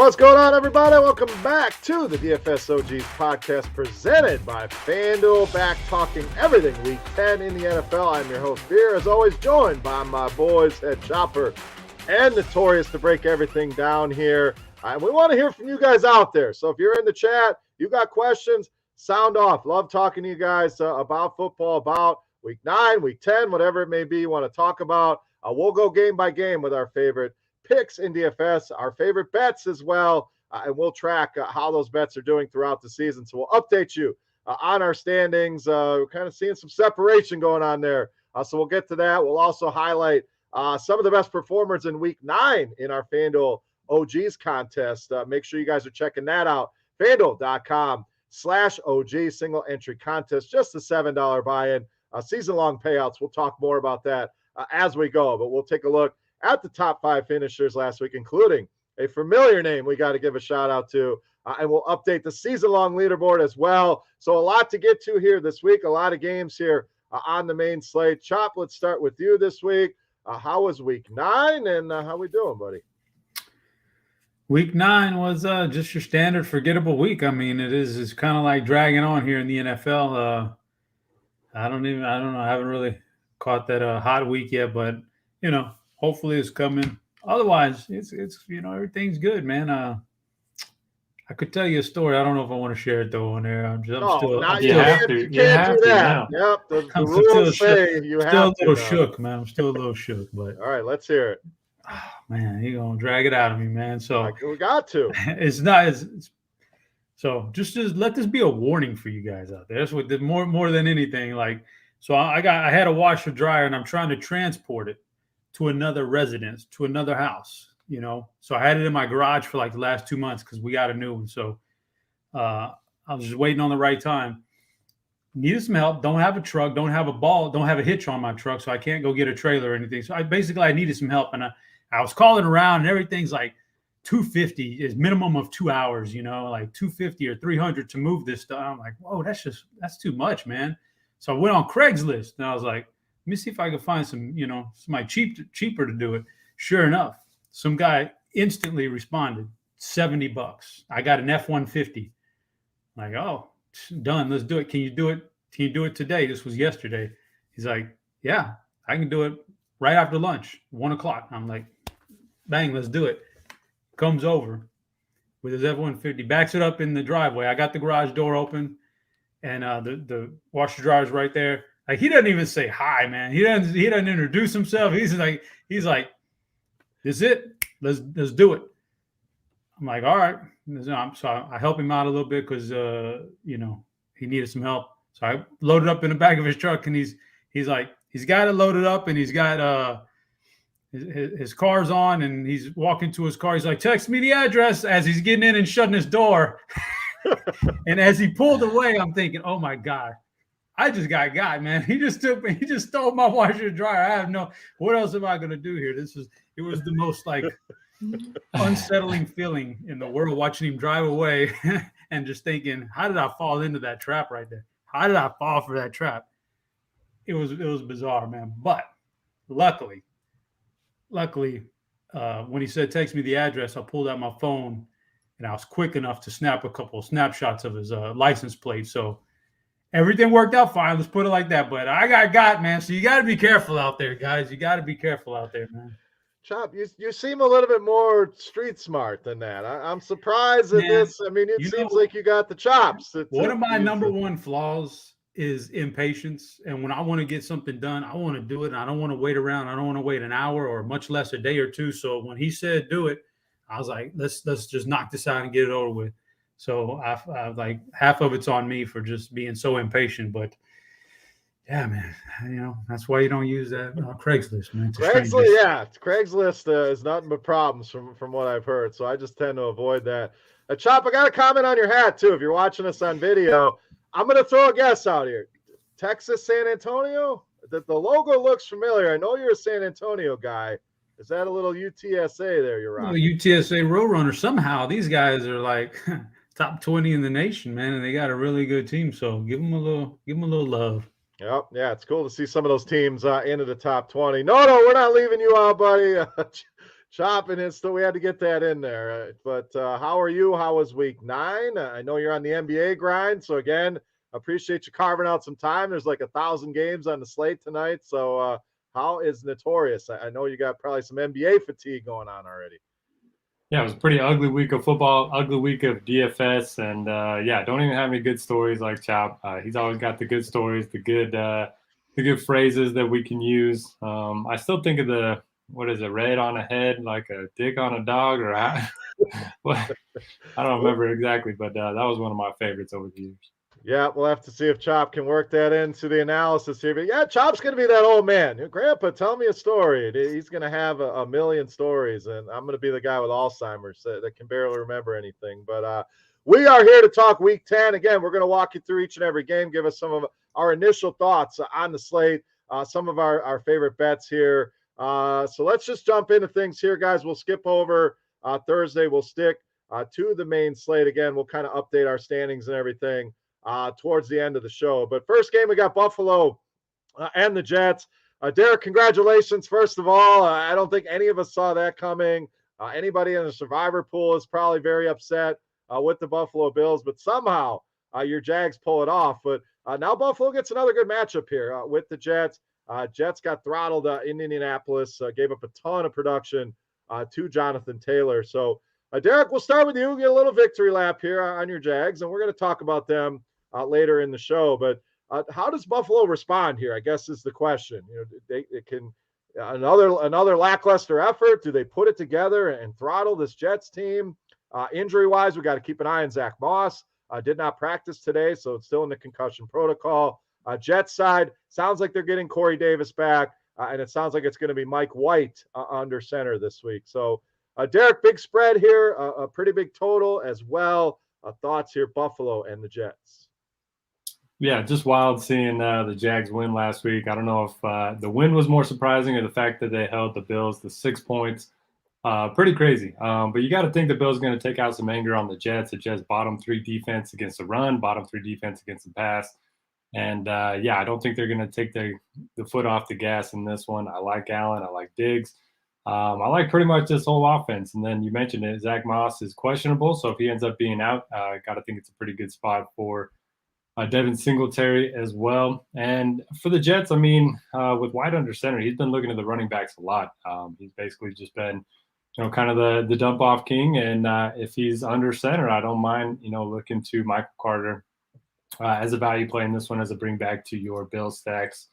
What's going on, everybody? Welcome back to the DFS OGs podcast presented by FanDuel. Back talking everything Week 10 in the NFL. I'm your host, Beer, as always, joined by my boys, Head Chopper and Notorious, to break everything down here. We want to hear from you guys out there. So if you're in the chat, you got questions, sound off. Love talking to you guys about football, about Week 9, Week 10, whatever it may be you want to talk about. We'll go game by game with our favorite picks in DFS, our favorite bets as well, and we'll track how those bets are doing throughout the season. So we'll update you on our standings. We're kind of seeing some separation going on there. So we'll get to that. We'll also highlight some of the best performers in Week 9 in our FanDuel OGs contest. Make sure you guys are checking that out. FanDuel.com/OG, single entry contest, just a $7 buy-in, season-long payouts. We'll talk more about that as we go, but we'll take a look at the top 5 finishers last week, including a familiar name we got to give a shout out to, and we'll update the season-long leaderboard as well. So a lot to get to here this week, a lot of games here on the main slate. Chop, let's start with you this week. How was Week 9, and how we doing, buddy? Week 9 was just your standard forgettable week. I mean, it's kind of like dragging on here in the NFL. I don't know. I haven't really caught that hot week yet, but hopefully it's coming. Otherwise, it's everything's good, man. I could tell you a story. I don't know if I want to share it though on there. You can't do that. Yep, the rules say you have to. Still a little shook, man. I'm still a little shook, but all right, let's hear it. Oh, man, you're gonna drag it out of me, man. So we got to. So just let this be a warning for you guys out there. That's what more than anything. Like, so I had a washer dryer and I'm trying to transport it to another residence, to another house, So I had it in my garage for like the last 2 months because we got a new one. So I was just waiting on the right time. Needed some help. Don't have a truck. Don't have a hitch on my truck, so I can't go get a trailer or anything. So I needed some help, and I was calling around, and everything's like $250 is minimum of 2 hours, like $250 or $300 to move this stuff. I'm like, whoa, that's too much, man. So I went on Craigslist, and I was like, let me see if I can find somebody cheaper to do it. Sure enough, some guy instantly responded, $70. I got an F-150. I'm like, oh, done. Let's do it. Can you do it? Can you do it today? This was yesterday. He's like, yeah, I can do it right after lunch, 1:00. I'm like, bang, let's do it. Comes over with his F-150, backs it up in the driveway. I got the garage door open, and the washer dryer's right there. Like, he doesn't even say hi, man. He doesn't introduce himself. He's like, this is it. Let's do it. I'm like, all right. So I help him out a little bit because he needed some help. So I loaded up in the back of his truck, and he's like, he's got it loaded up, and he's got his car's on, and he's walking to his car. He's like, text me the address as he's getting in and shutting his door. And as he pulled away, I'm thinking, oh my God, I just got, man. He just stole my washer and dryer. What else am I going to do here? It was the most like unsettling feeling in the world, watching him drive away and just thinking, how did I fall into that trap right there? How did I fall for that trap? It was bizarre, man. But luckily, when he said, text me the address, I pulled out my phone and I was quick enough to snap a couple of snapshots of his license plate. So everything worked out fine. Let's put it like that. But I got, man. So you got to be careful out there, guys. You got to be careful out there, man. Chop, you seem a little bit more street smart than that. I'm surprised at this. I mean, it seems like you got the chops. One of my number one flaws is impatience. And when I want to get something done, I want to do it. And I don't want to wait around. I don't want to wait an hour or much less a day or two. So when he said do it, I was like, let's just knock this out and get it over with. So I like half of it's on me for just being so impatient. But yeah, man, that's why you don't use that Craigslist, man. Craigslist is nothing but problems from what I've heard. So I just tend to avoid that. Chop, I got a comment on your hat too. If you're watching us on video, I'm going to throw a guess out here. Texas, San Antonio? The logo looks familiar. I know you're a San Antonio guy. Is that a little UTSA there you're on? UTSA Roadrunner. Somehow these guys are like top 20 in the nation, man, and they got a really good team. So give them a little love. Yep. Yeah, it's cool to see some of those teams into the top 20. No, we're not leaving you out, buddy. Shopping is still, we had to get that in there. But how are you? How was week 9? I know you're on the NBA grind. So, again, appreciate you carving out some time. There's like 1,000 games on the slate tonight. So, how is Notorious? I know you got probably some NBA fatigue going on already. Yeah, it was a pretty ugly week of football, ugly week of DFS, and yeah, don't even have any good stories like Chop. He's always got the good stories, the good phrases that we can use. I still think of what is it, red on a head, like a dick on a dog, or well, I don't remember exactly, but that was one of my favorites over the years. Yeah, we'll have to see if Chop can work that into the analysis here. But yeah, Chop's going to be that old man. Grandpa, tell me a story. He's going to have a million stories, and I'm going to be the guy with Alzheimer's that can barely remember anything. But we are here to talk Week 10. Again, we're going to walk you through each and every game, give us some of our initial thoughts on the slate, some of our favorite bets here. So let's just jump into things here, guys. We'll skip over Thursday. We'll stick to the main slate. Again, we'll kind of update our standings and everything towards the end of the show. But first game, we got Buffalo and the Jets. Derek, congratulations, first of all. I don't think any of us saw that coming. Anybody in the survivor pool is probably very upset with the Buffalo Bills, but somehow your Jags pull it off. But now Buffalo gets another good matchup here with the Jets. Jets got throttled in Indianapolis, gave up a ton of production to Jonathan Taylor. So, Derek, we'll start with you. We'll get a little victory lap here on your Jags, and we're going to talk about them later in the show. But how does Buffalo respond here, I guess, is the question. It can another lackluster effort. Do they put it together and throttle this Jets team? Injury-wise, we got to keep an eye on Zach Moss. Did not practice today, so it's still in the concussion protocol. Jets side, sounds like they're getting Corey Davis back, and it sounds like it's going to be Mike White under center this week. So, Derek, big spread here, a pretty big total as well. Thoughts here, Buffalo and the Jets. Yeah, just wild seeing the Jags win last week. I don't know if the win was more surprising or the fact that they held the Bills to 6 points. Pretty crazy. But you got to think the Bills are going to take out some anger on the Jets. The Jets bottom 3 defense against the run, bottom 3 defense against the pass. And, yeah, I don't think they're going to take the foot off the gas in this one. I like Allen. I like Diggs. I like pretty much this whole offense. And then you mentioned it, Zach Moss is questionable. So if he ends up being out, I got to think it's a pretty good spot for Devin Singletary as well. And for the Jets, I mean, with White under center, he's been looking at the running backs a lot. He's basically just been, kind of the dump off king. And if he's under center, I don't mind, looking to Michael Carter as a value play in this one as a bring back to your Bill stacks.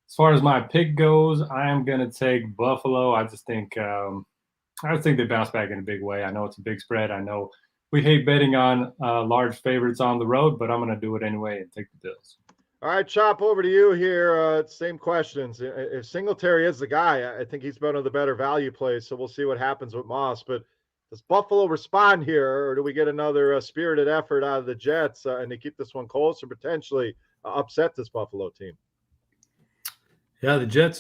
As far as my pick goes, I am going to take Buffalo. I think they bounce back in a big way. I know it's a big spread. I know we hate betting on large favorites on the road, but I'm going to do it anyway and take the Bills. All right, Chop, over to you here. Same questions. If Singletary is the guy, I think he's one of the better value plays, so we'll see what happens with Moss. But does Buffalo respond here, or do we get another spirited effort out of the Jets and they keep this one close or potentially upset this Buffalo team? Yeah, the Jets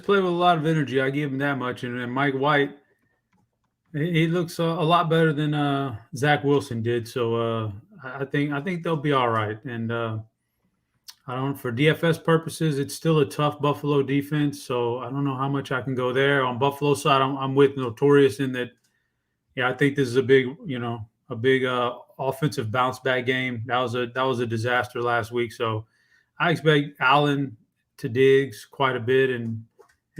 play with a lot of energy. I give him that much. And Mike White, he looks a lot better than Zach Wilson did. So I think they'll be all right. And for DFS purposes, it's still a tough Buffalo defense. So I don't know how much I can go there. On Buffalo side, I'm with Notorious in that. Yeah, I think this is a big offensive bounce back game. That was a disaster last week. So I expect Allen to Diggs quite a bit, and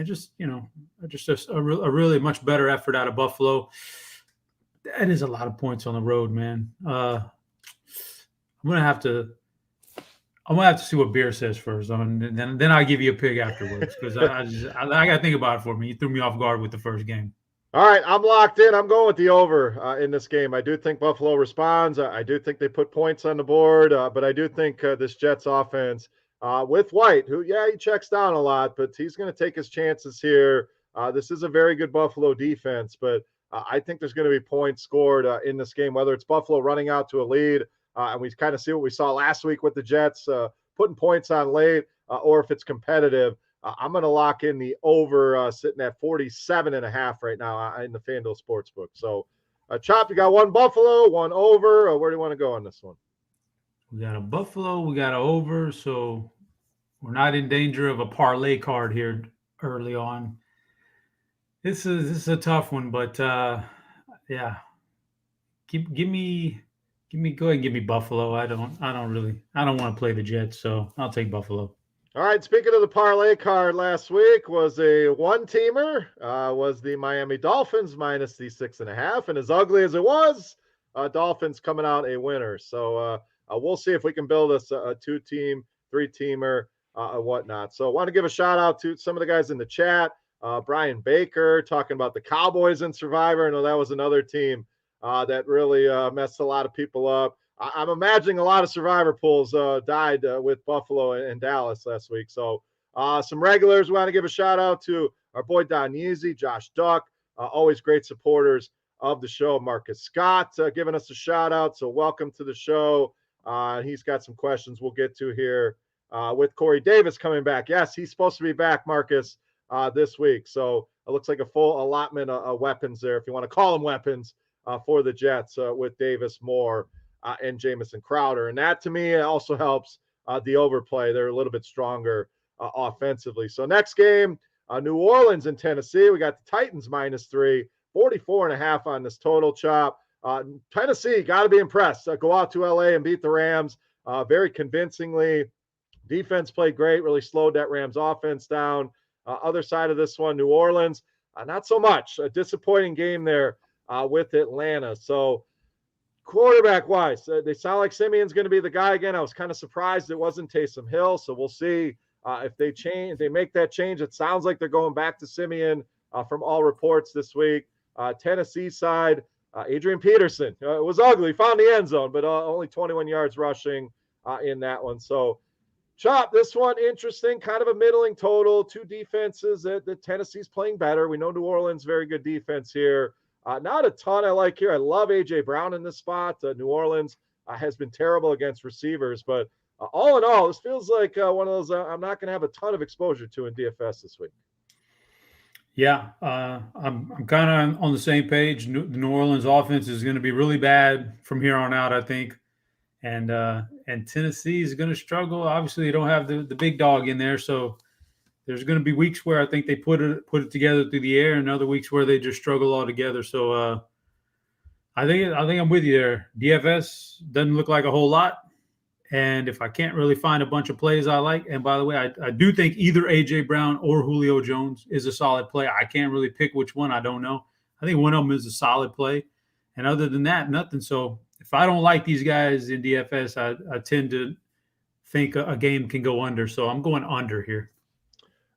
just a really much better effort out of Buffalo. That is a lot of points on the road, man. I'm gonna have to see what Beer says first. Then I'll give you a pick afterwards because I got to think about it for me. You threw me off guard with the first game. All right, I'm locked in. I'm going with the over in this game. I do think Buffalo responds. I do think they put points on the board, but I do think this Jets offense with White, who, he checks down a lot, but he's going to take his chances here. This is a very good Buffalo defense, but I think there's going to be points scored in this game, whether it's Buffalo running out to a lead, and we kind of see what we saw last week with the Jets putting points on late, or if it's competitive. I'm going to lock in the over sitting at 47.5 right now in the FanDuel Sportsbook. So, Chop, you got one Buffalo, one over. Or where do you want to go on this one? We got a Buffalo, we got an over, so we're not in danger of a parlay card here early on. This is a tough one, but yeah, give me go ahead and give me Buffalo. I don't want to play the Jets, so I'll take Buffalo. All right, speaking of the parlay card last week was a one-teamer, was the Miami Dolphins minus the 6.5. And as ugly as it was, Dolphins coming out a winner. So we'll see if we can build us a two-team, three-teamer, whatnot. So I want to give a shout-out to some of the guys in the chat. Brian Baker talking about the Cowboys and Survivor. I know that was another team that really messed a lot of people up. I'm imagining a lot of survivor pools died with Buffalo and Dallas last week. So some regulars, we want to give a shout out to our boy Don Yeezy, Josh Duck, always great supporters of the show. Marcus Scott giving us a shout out. So welcome to the show. He's got some questions we'll get to here with Corey Davis coming back. Yes, he's supposed to be back, Marcus, this week. So it looks like a full allotment of weapons there, if you want to call them weapons, for the Jets with Davis, Moore, and Jamison Crowder. And that, to me, also helps the overplay. They're a little bit stronger offensively. So next game, New Orleans and Tennessee. We got the Titans -3, 44.5 on this total chop. Tennessee, got to be impressed. Go out to L.A. and beat the Rams very convincingly. Defense played great, really slowed that Rams offense down. Other side of this one, New Orleans, not so much. A disappointing game there with Atlanta. So quarterback-wise, they sound like Simeon's going to be the guy again. I was kind of surprised it wasn't Taysom Hill, so we'll see if they make that change. It sounds like they're going back to Simeon from all reports this week. Tennessee side, Adrian Peterson. It was ugly. Found the end zone, but only 21 yards rushing in that one. So, Chop, this one interesting, kind of a middling total. Two defenses that Tennessee's playing better. We know New Orleans, very good defense here. Not a ton I like here. I love A.J. Brown in this spot. New Orleans has been terrible against receivers. But all in all, this feels like one of those I'm not going to have a ton of exposure to in DFS this week. Yeah, I'm kind of on the same page. The New Orleans offense is going to be really bad from here on out, I think. And Tennessee is going to struggle. Obviously, they don't have the big dog in there. So there's going to be weeks where I think they put it together through the air, and other weeks where they just struggle altogether. So I think I'm with you there. DFS doesn't look like a whole lot, and if I can't really find a bunch of plays I like, and by the way, I do think either AJ Brown or Julio Jones is a solid play. I can't really pick which one. I don't know. I think one of them is a solid play, and other than that, nothing. So if I don't like these guys in DFS, I tend to think a game can go under. So I'm going under here.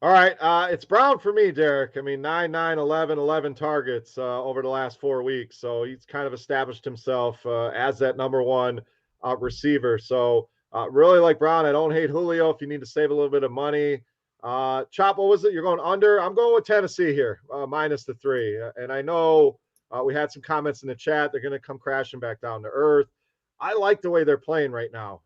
All right, it's Brown for me, Derek. I mean, 9, 11 targets over the last 4 weeks. So he's kind of established himself as that number one receiver. So really like Brown. I don't hate Julio if you need to save a little bit of money. Chop, what was it? You're going under? I'm going with Tennessee here, -3. And I know we had some comments in the chat. They're going to come crashing back down to earth. I like the way they're playing right now,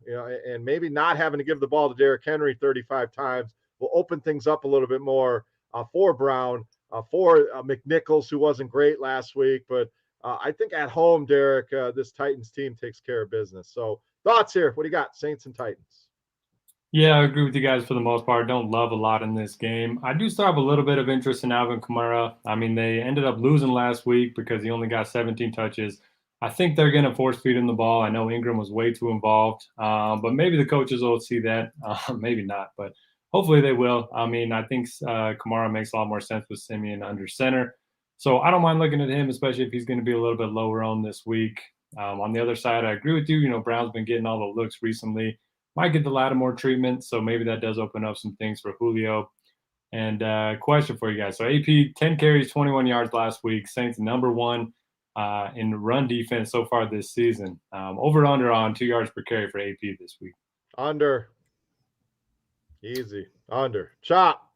and maybe not having to give the ball to Derrick Henry 35 times will open things up a little bit more for Brown, for McNichols, who wasn't great last week. But I think at home, Derek, this Titans team takes care of business. So thoughts here? What do you got, Saints and Titans? Yeah, I agree with you guys for the most part. Don't love a lot in this game. I do still have a little bit of interest in Alvin Kamara. I mean, they ended up losing last week because he only got 17 touches. I think they're going to force feed him the ball. I know Ingram was way too involved, but maybe the coaches will see that. Maybe not, but hopefully they will. I mean, I think Kamara makes a lot more sense with Simeon under center. So I don't mind looking at him, especially if he's going to be a little bit lower on this week. On the other side, I agree with you. Brown's been getting all the looks recently. Might get the Lattimore treatment, so maybe that does open up some things for Julio. And question for you guys. So AP, 10 carries, 21 yards last week. Saints number one in run defense so far this season. Over under on 2 yards per carry for AP this week. Under. Easy. Under. Chop.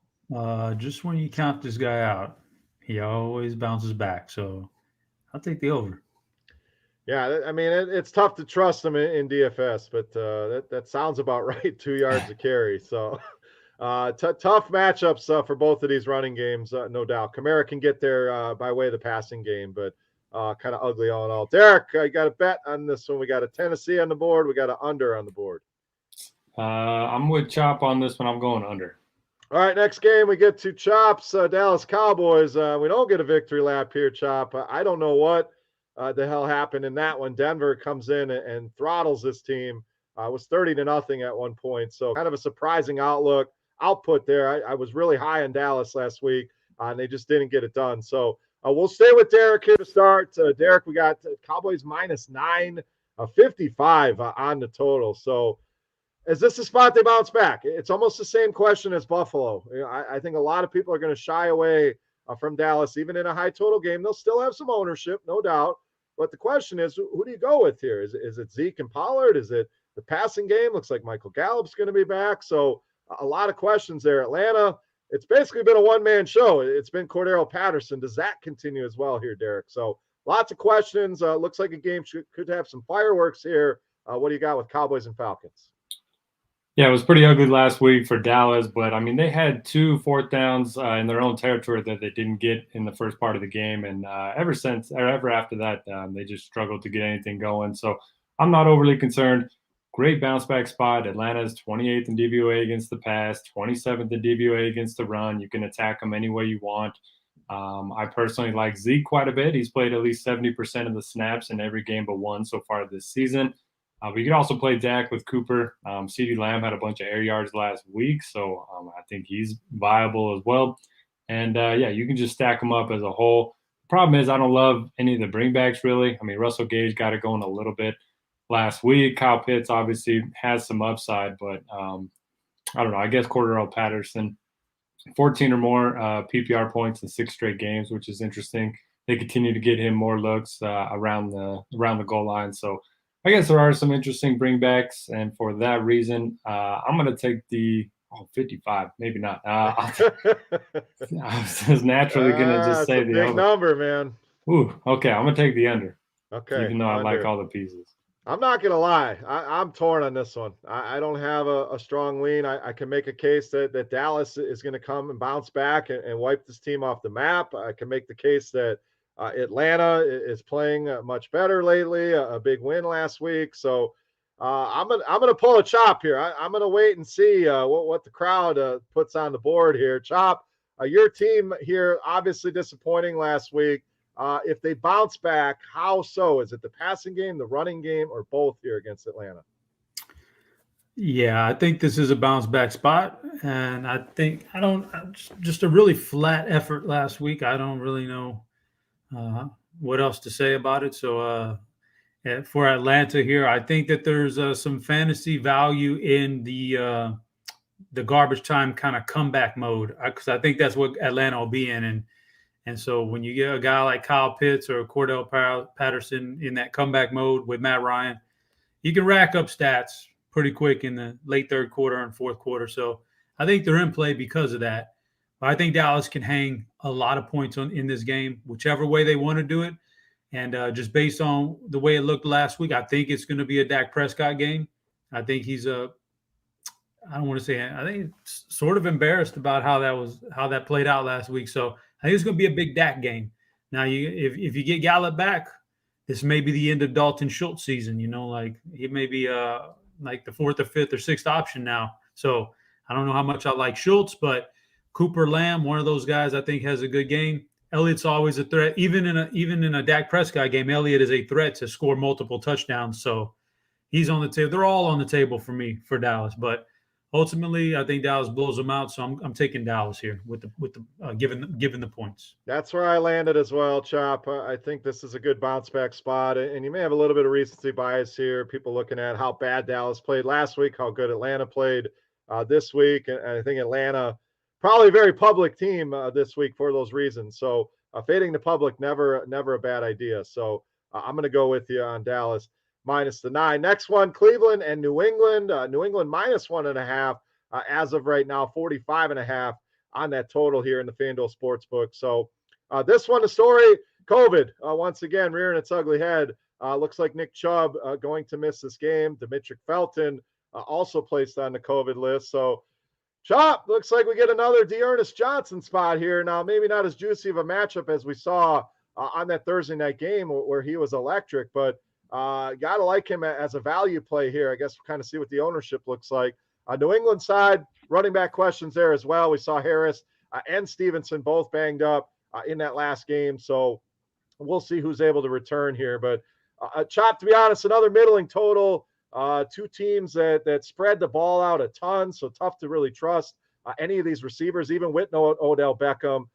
Just when you count this guy out, he always bounces back. So I'll take the over. Yeah, I mean, it's tough to trust him in DFS, but that sounds about right, 2 yards a carry. So tough matchups for both of these running games, no doubt. Kamara can get there by way of the passing game, but kind of ugly all in all. Derek, you got a bet on this one. We got a Tennessee on the board. We got an under on the board. I'm with Chop on this one. I'm going under. All right, next game we get to Chop's Dallas Cowboys. We don't get a victory lap here, Chop. I don't know what the hell happened in that one. Denver comes in and throttles this team. It was 30-0 at one point, so kind of a surprising output there. I was really high in Dallas last week, and they just didn't get it done. So we'll stay with Derek here to start. Derek, we got Cowboys -9, 55 on the total. So is this the spot they bounce back? It's almost the same question as Buffalo. I think a lot of people are going to shy away from Dallas, even in a high total game. They'll still have some ownership, no doubt. But the question is, who do you go with here? Is it Zeke and Pollard? Is it the passing game? Looks like Michael Gallup's going to be back. So a lot of questions there. Atlanta, it's basically been a one-man show. It's been Cordero Patterson. Does that continue as well here, Derek? So lots of questions. Looks like a game could have some fireworks here. What do you got with Cowboys and Falcons? Yeah, it was pretty ugly last week for Dallas, but I mean, they had 2 fourth downs in their own territory that they didn't get in the first part of the game. And ever after that, they just struggled to get anything going. So I'm not overly concerned. Great bounce back spot. Atlanta's 28th in DVOA against the pass, 27th in DVOA against the run. You can attack them any way you want. I personally like Zeke quite a bit. He's played at least 70% of the snaps in every game but one so far this season. But you could also play Dak with Cooper. CeeDee Lamb had a bunch of air yards last week, so I think he's viable as well. And, yeah, you can just stack them up as a whole. The problem is I don't love any of the bringbacks, really. I mean, Russell Gage got it going a little bit last week. Kyle Pitts obviously has some upside, but I don't know. I guess Cordero Patterson, 14 or more PPR points in 6 straight games, which is interesting. They continue to get him more looks around the goal line, so – I guess there are some interesting bringbacks, and for that reason, I'm going to take the 55. Maybe not. I was naturally going to just say the big over. Number, man. Ooh, okay. I'm going to take the under. Okay. Even though I like all the pieces. I'm not going to lie. I'm torn on this one. I don't have a strong lean. I can make a case that Dallas is going to come and bounce back and wipe this team off the map. I can make the case that Atlanta is playing much better lately. A big win last week, so I'm gonna pull a Chop here. I'm gonna wait and see what the crowd puts on the board here. Chop, your team here obviously disappointing last week. If they bounce back, how so? Is it the passing game, the running game, or both here against Atlanta? Yeah, I think this is a bounce back spot, and I think just a really flat effort last week. I don't really know what else to say about it. So for Atlanta here, I think that there's some fantasy value in the garbage time kind of comeback mode, because I think that's what Atlanta will be in. And so when you get a guy like Kyle Pitts or Cordell Patterson in that comeback mode with Matt Ryan, you can rack up stats pretty quick in the late third quarter and fourth quarter. So I think they're in play because of that. But I think Dallas can hang a lot of points in this game, whichever way they want to do it. And just based on the way it looked last week, I think it's going to be a Dak Prescott game. I think he's I don't want to say, I think sort of embarrassed about how that played out last week. So I think it's going to be a big Dak game. Now, if you get Gallup back, this may be the end of Dalton Schultz season. Like he may be like the 4th or 5th or 6th option now. So I don't know how much I like Schultz, but Cooper Lamb, one of those guys, I think has a good game. Elliott's always a threat. Even in a Dak Prescott game, Elliott is a threat to score multiple touchdowns. So he's on the table. They're all on the table for me for Dallas. But ultimately, I think Dallas blows them out. So I'm taking Dallas here with the given the points. That's where I landed as well, Chop. I think this is a good bounce back spot, and you may have a little bit of recency bias here. People looking at how bad Dallas played last week, how good Atlanta played this week, and I think Atlanta probably a very public team this week for those reasons. So fading the public, never a bad idea. So I'm going to go with you on Dallas minus the 9. Next one, Cleveland and New England. New England minus 1.5 as of right now, 45.5 on that total here in the FanDuel Sportsbook. So this one, the story, COVID, once again, rearing its ugly head. Looks like Nick Chubb going to miss this game. Demetric Felton also placed on the COVID list. So Chop, looks like we get another D'Ernest Johnson spot here. Now, maybe not as juicy of a matchup as we saw on that Thursday night game where he was electric, but got to like him as a value play here. I guess we'll kind of see what the ownership looks like. New England side, running back questions there as well. We saw Harris and Stevenson both banged up in that last game. So we'll see who's able to return here. But Chop, to be honest, another middling total. Two teams that spread the ball out a ton, so tough to really trust any of these receivers, even with no Odell Beckham.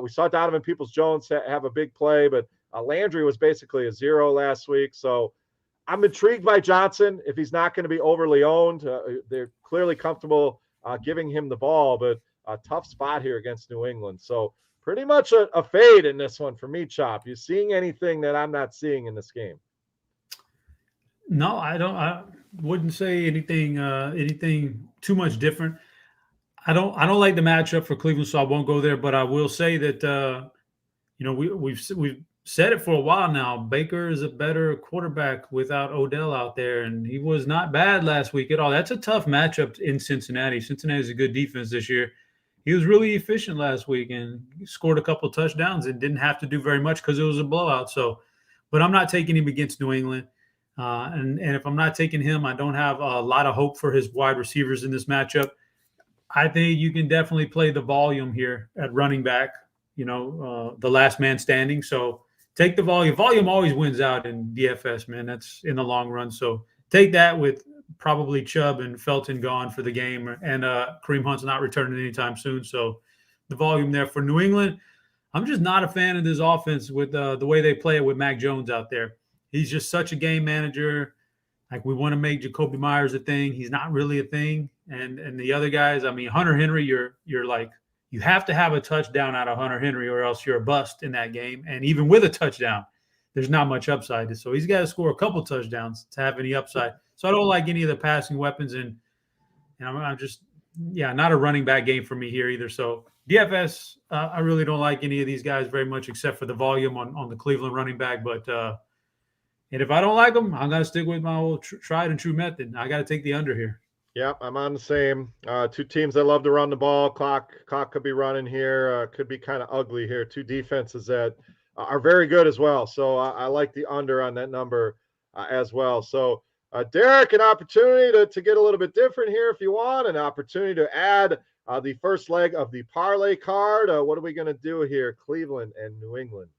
We saw Donovan Peoples-Jones have a big play, but Landry was basically a zero last week. So I'm intrigued by Johnson. If he's not going to be overly owned, they're clearly comfortable giving him the ball, but a tough spot here against New England. So pretty much a fade in this one for me, Chop. You seeing anything that I'm not seeing in this game? No, I don't. I wouldn't say anything too much different. I don't like the matchup for Cleveland, so I won't go there. But I will say that we've said it for a while now. Baker is a better quarterback without Odell out there, and he was not bad last week at all. That's a tough matchup in Cincinnati. Cincinnati's a good defense this year. He was really efficient last week and scored a couple of touchdowns and didn't have to do very much because it was a blowout. So, but I'm not taking him against New England. And if I'm not taking him, I don't have a lot of hope for his wide receivers in this matchup. I think you can definitely play the volume here at running back, the last man standing. So take the volume. Volume always wins out in DFS, man. That's in the long run. So take that with probably Chubb and Felton gone for the game, and Kareem Hunt's not returning anytime soon. So the volume there for New England. I'm just not a fan of this offense with the way they play it with Mac Jones out there. He's just such a game manager. Like, we want to make Jacoby Myers a thing. He's not really a thing. And the other guys, I mean, Hunter Henry, you're like, you have to have a touchdown out of Hunter Henry or else you're a bust in that game. And even with a touchdown, there's not much upside. So he's got to score a couple touchdowns to have any upside. So I don't like any of the passing weapons. And I'm just, not a running back game for me here either. So DFS, I really don't like any of these guys very much except for the volume on the Cleveland running back. But and if I don't like them, I'm going to stick with my old tried and true method. I got to take the under here. Yep, I'm on the same. Two teams that love to run the ball. Clock could be running here. Could be kind of ugly here. Two defenses that are very good as well. So I like the under on that number as well. So Derek, an opportunity to get a little bit different here if you want. An opportunity to add the first leg of the parlay card. What are we going to do here? Cleveland and New England.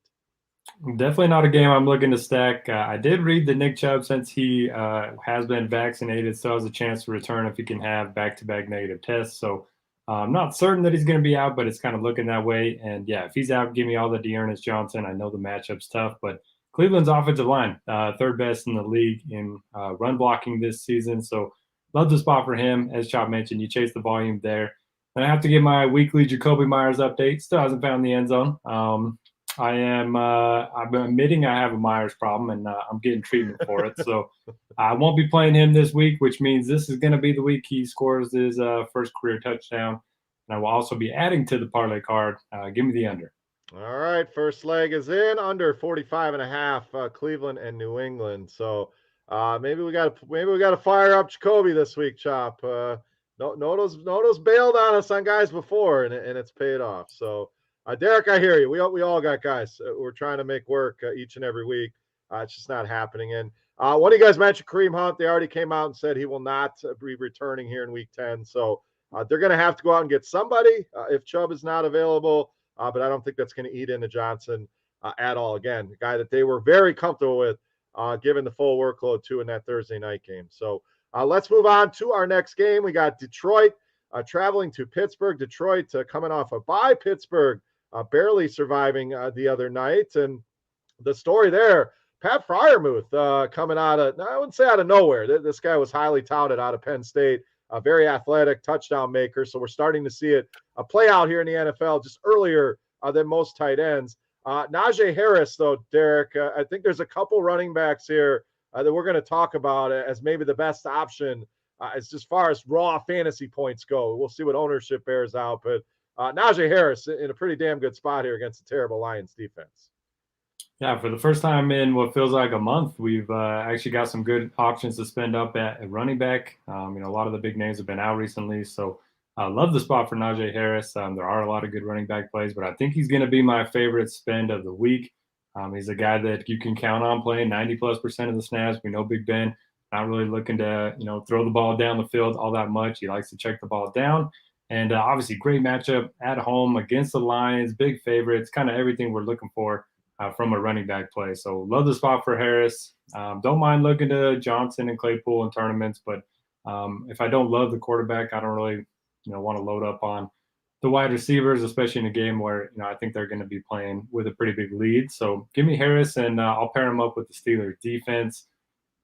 Definitely not a game I'm looking to stack. I did read that Nick Chubb, since he has been vaccinated, still has a chance to return if he can have back-to-back negative tests. So I'm not certain that he's going to be out, but it's kind of looking that way. And, if he's out, give me all the Dearness Johnson. I know the matchup's tough, but Cleveland's offensive line, third best in the league in run blocking this season. So love the spot for him. As Chop mentioned, you chase the volume there. And I have to give my weekly Jacoby Myers update. Still hasn't found the end zone. I'm admitting I have a Myers problem, and I'm getting treatment for it. So I won't be playing him this week, which means this is going to be the week he scores his first career touchdown. And I will also be adding to the parlay card. Give me the under. All right, first leg is in, under 45.5, Cleveland and New England. So maybe we got to fire up Jacoby this week, Chop. Noto's bailed on us on guys before, and it's paid off. So. Derek, I hear you. We all got guys. We're trying to make work each and every week. It's just not happening. And one of you guys mentioned Kareem Hunt. They already came out and said he will not be returning here in Week 10. So they're going to have to go out and get somebody if Chubb is not available. But I don't think that's going to eat into Johnson at all. Again, the guy that they were very comfortable with, given the full workload too in that Thursday night game. So let's move on to our next game. We got Detroit traveling to Pittsburgh. Detroit coming off a bye. Pittsburgh barely surviving the other night. And the story there, Pat Freiermuth coming out of, I wouldn't say out of nowhere. This guy was highly touted out of Penn State, a very athletic touchdown maker. So we're starting to see it play out here in the NFL just earlier than most tight ends. Najee Harris, though, Derek, I think there's a couple running backs here that we're going to talk about as maybe the best option as far as raw fantasy points go. We'll see what ownership bears out, but Najee Harris in a pretty damn good spot here against a terrible Lions defense. Yeah, for the first time in what feels like a month, we've actually got some good options to spend up at running back. A lot of the big names have been out recently, so I love the spot for Najee Harris. There are a lot of good running back plays, but I think he's going to be my favorite spend of the week. He's a guy that you can count on playing 90+% of the snaps. We know Big Ben not really looking to, throw the ball down the field all that much. He likes to check the ball down. And obviously, great matchup at home against the Lions, big favorites, kind of everything we're looking for from a running back play. So love the spot for Harris. Don't mind looking to Johnson and Claypool in tournaments, but if I don't love the quarterback, I don't really, want to load up on the wide receivers, especially in a game where, I think they're going to be playing with a pretty big lead. So give me Harris, and I'll pair him up with the Steelers defense.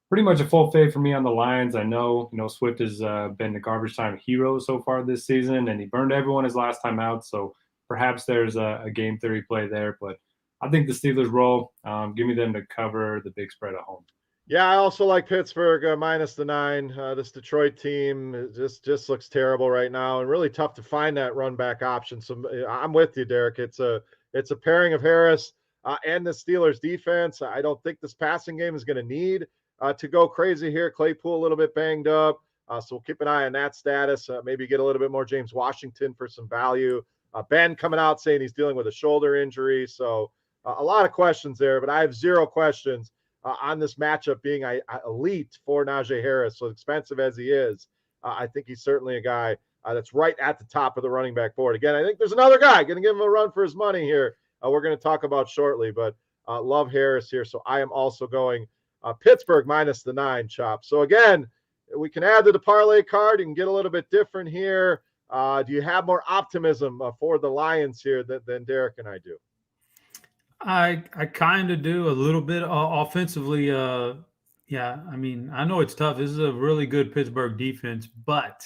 Pretty much a full fade for me on the Lions. I know, Swift has been the garbage time hero so far this season, and he burned everyone his last time out. So perhaps there's a game theory play there, but I think the Steelers roll. Give me them to cover the big spread at home. Yeah, I also like Pittsburgh minus the 9. This Detroit team just looks terrible right now, and really tough to find that run back option. So I'm with you, Derek. It's a pairing of Harris and the Steelers defense. I don't think this passing game is going to need to go crazy here. Claypool a little bit banged up, so we'll keep an eye on that status. Maybe get a little bit more James Washington for some value. Ben coming out saying he's dealing with a shoulder injury, so a lot of questions there. But I have 0 questions on this matchup being elite for Najee Harris. So expensive as he is, I think he's certainly a guy that's right at the top of the running back board. Again, I think there's another guy going to give him a run for his money here. We're going to talk about shortly, but love Harris here. So I am also going Pittsburgh minus the 9, Chop. So again, we can add to the parlay card. You can get a little bit different here. Do you have more optimism for the Lions here than Derek and I do? I kind of do a little bit offensively. Yeah, I mean, I know it's tough. This is a really good Pittsburgh defense, but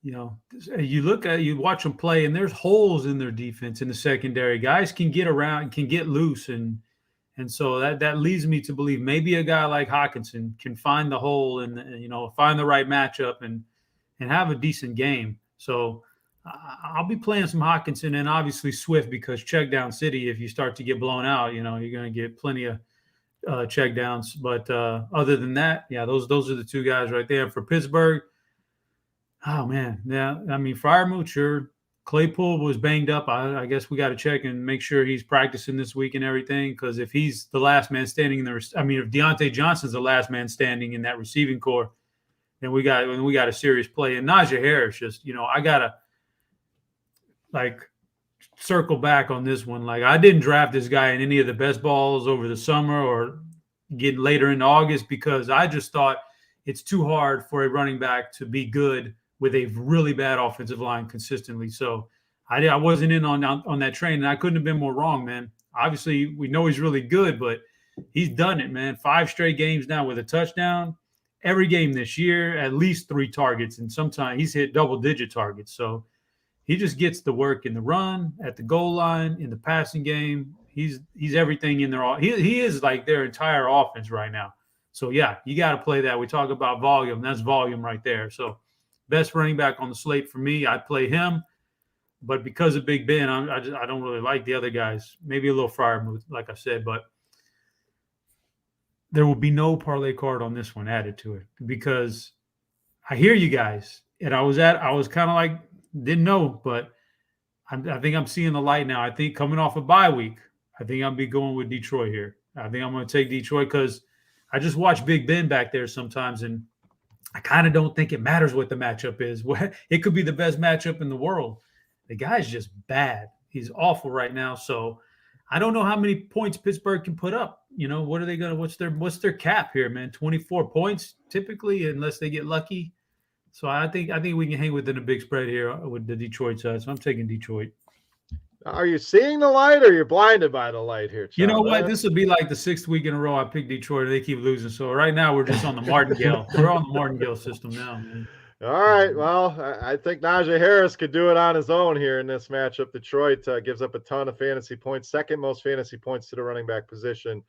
you watch them play, and there's holes in their defense in the secondary. Guys can get around, can get loose, and so that leads me to believe maybe a guy like Hockenson can find the hole and find the right matchup and have a decent game. So I'll be playing some Hockenson and obviously Swift, because check down city, if you start to get blown out, you're going to get plenty of check downs. But other than that, yeah, those are the 2 guys right there. For Pittsburgh, oh, man. Yeah, I mean, Freiermuth, sure. Claypool was banged up. I guess we got to check and make sure he's practicing this week and everything, because if he's the last man standing if Deontay Johnson's the last man standing in that receiving core, then we got a serious play. And Najee Harris, just, I got to, circle back on this one. I didn't draft this guy in any of the best balls over the summer or getting later in August, because I just thought it's too hard for a running back to be good with a really bad offensive line consistently. So I wasn't in on that train, and I couldn't have been more wrong, man. Obviously, we know he's really good, but he's done it, man. 5 straight games now with a touchdown. Every game this year, at least 3 targets, and sometimes he's hit double-digit targets. So he just gets the work in the run, at the goal line, in the passing game. He's everything in there. He is like their entire offense right now. So, yeah, you got to play that. We talk about volume. That's volume right there. So, best running back on the slate for me, I'd play him. But because of Big Ben, I don't really like the other guys. Maybe a little Freiermuth, like I said. But there will be no parlay card on this one added to it, because I hear you guys. And I was kind of like, didn't know, but I think I'm seeing the light now. I think coming off a bye week, I think I'll be going with Detroit here. I think I'm going to take Detroit, because I just watch Big Ben back there sometimes, and I kind of don't think it matters what the matchup is. It could be the best matchup in the world. The guy's just bad. He's awful right now. So I don't know how many points Pittsburgh can put up. What are they going to? What's their cap here, man? 24 points typically, unless they get lucky. So I think we can hang within a big spread here with the Detroit side. So I'm taking Detroit. Are you seeing the light, or you're blinded by the light here, Chuck? You know what? This will be like the 6th week in a row I picked Detroit, and they keep losing. So right now we're just on the martingale. We're on the martingale system now, man. All right. Well, I think Najee Harris could do it on his own here in this matchup. Detroit gives up a ton of fantasy points, 2nd most fantasy points to the running back position,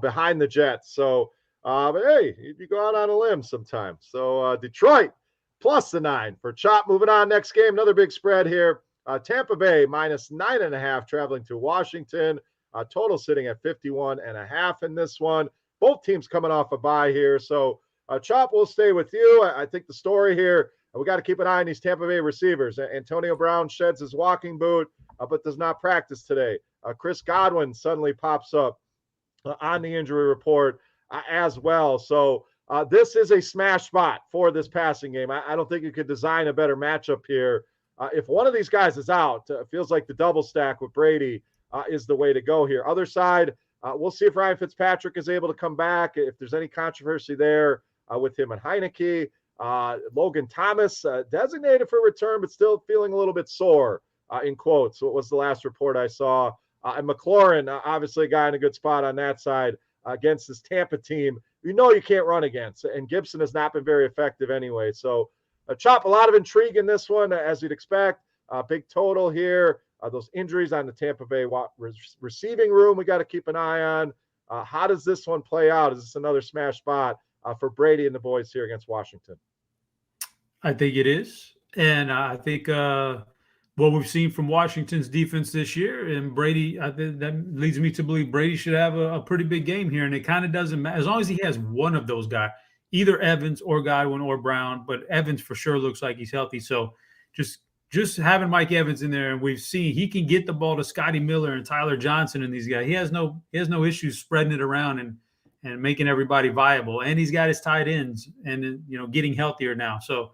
behind the Jets. So, but hey, you go out on a limb sometimes. So Detroit plus the 9 for Chop. Moving on, next game, another big spread here. Tampa Bay minus 9.5 traveling to Washington. Total sitting at 51.5 in this one. Both teams coming off a bye here. So, Chop, we'll stay with you. I think the story here, we got to keep an eye on these Tampa Bay receivers. Antonio Brown sheds his walking boot, but does not practice today. Chris Godwin suddenly pops up on the injury report as well. So, this is a smash spot for this passing game. I don't think you could design a better matchup here. If one of these guys is out, it feels like the double stack with Brady is the way to go here. Other side, we'll see if Ryan Fitzpatrick is able to come back, if there's any controversy there with him and Heineke. Logan Thomas, designated for return, but still feeling a little bit sore, in quotes. What was the last report I saw? And McLaurin, obviously a guy in a good spot on that side against this Tampa team. You can't run against, and Gibson has not been very effective anyway. So, Chop, a lot of intrigue in this one, as you'd expect. Big total here. Those injuries on the Tampa Bay receiving room we got to keep an eye on. How does this one play out? Is this another smash spot for Brady and the boys here against Washington? I think it is. And I think what we've seen from Washington's defense this year, and Brady, I think that leads me to believe Brady should have a pretty big game here. And it kind of doesn't matter. As long as he has one of those guys, either Evans or Godwin or Brown, but Evans for sure looks like he's healthy. So just having Mike Evans in there, and we've seen he can get the ball to Scotty Miller and Tyler Johnson and these guys. He has no issues spreading it around and making everybody viable. And he's got his tight ends and getting healthier now. So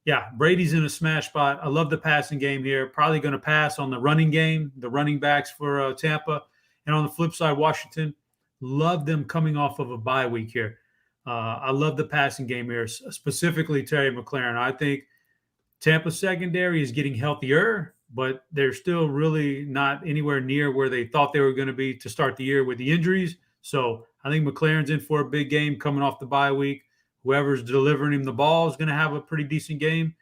yeah, Brady's in a smash spot. I love the passing game here. Probably going to pass on the running game, the running backs for Tampa. And on the flip side, Washington, love them coming off of a bye week here. I love the passing game here, specifically Terry McLaurin. I think Tampa secondary is getting healthier, but they're still really not anywhere near where they thought they were going to be to start the year with the injuries. So I think McLaurin's in for a big game coming off the bye week. Whoever's delivering him the ball is going to have a pretty decent game.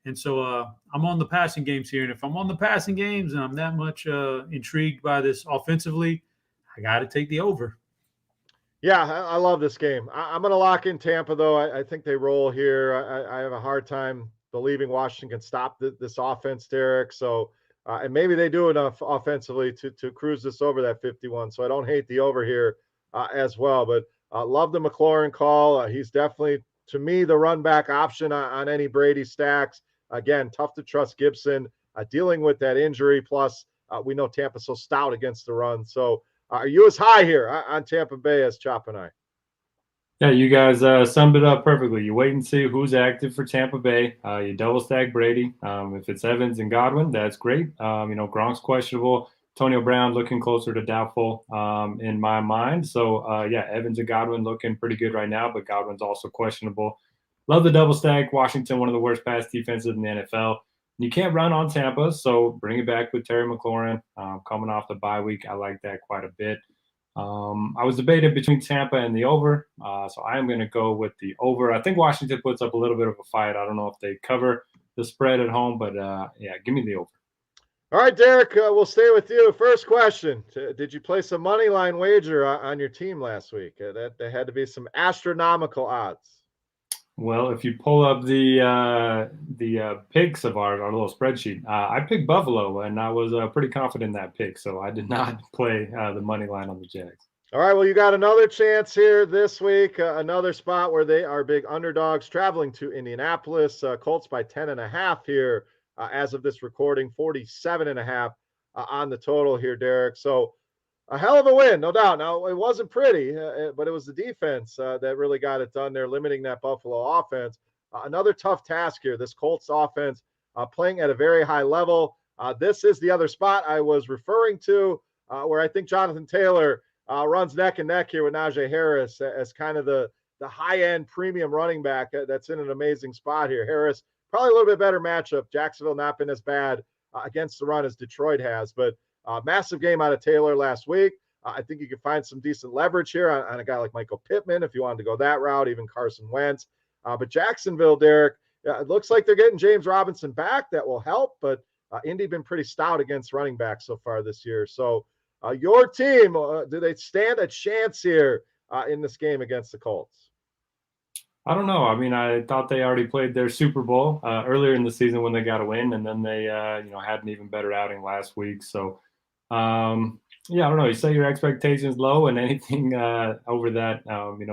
And so I'm on the passing games here. And if I'm on the passing games and I'm that much intrigued by this offensively, I got to take the over. Yeah, I love this game. I'm going to lock in Tampa, though. I think they roll here. I have a hard time believing Washington can stop this offense, Derek. So, and maybe they do enough offensively to cruise this over that 51. So I don't hate the over here as well. But love the McLaurin call. He's definitely, to me, the run back option on any Brady stacks. Again, tough to trust Gibson dealing with that injury. Plus, we know Tampa's so stout against the run. So are you as high here on Tampa Bay as Chop and I? Yeah, you guys summed it up perfectly. You wait and see who's active for Tampa Bay. You double stack Brady. If it's Evans and Godwin, that's great. Gronk's questionable. Antonio Brown looking closer to doubtful in my mind. So, Evans and Godwin looking pretty good right now, but Godwin's also questionable. Love the double stack. Washington, one of the worst pass defenses in the NFL. You can't run on Tampa, so bring it back with Terry McLaurin. Coming off the bye week, I like that quite a bit. I was debated between Tampa and the over, so I am going to go with the over. I think Washington puts up a little bit of a fight. I don't know if they cover the spread at home, but give me the over. All right, Derek, we'll stay with you. First question. Did you place a money line wager on your team last week? There had to be some astronomical odds. Well, if you pull up the picks of our little spreadsheet, I picked Buffalo, and I was pretty confident in that pick, so I did not play the money line on the Jags. All right, well, you got another chance here this week, another spot where they are big underdogs traveling to Indianapolis. Colts by 10.5 here as of this recording, 47.5 on the total here, Derek. So a hell of a win, no doubt. Now, it wasn't pretty, but it was the defense that really got it done there, limiting that Buffalo offense. Another tough task here. This Colts offense playing at a very high level. This is the other spot I was referring to where I think Jonathan Taylor runs neck and neck here with Najee Harris as kind of the high-end premium running back that's in an amazing spot here. Harris, probably a little bit better matchup. Jacksonville not been as bad against the run as Detroit has, but massive game out of Taylor last week. I think you can find some decent leverage here on a guy like Michael Pittman if you wanted to go that route, even Carson Wentz. But Jacksonville, Derek, it looks like they're getting James Robinson back. That will help, but Indy been pretty stout against running backs so far this year. So your team, do they stand a chance here in this game against the Colts? I don't know. I mean, I thought they already played their Super Bowl earlier in the season when they got a win, and then they, had an even better outing last week. So, I don't know. You set your expectations low, and anything over that,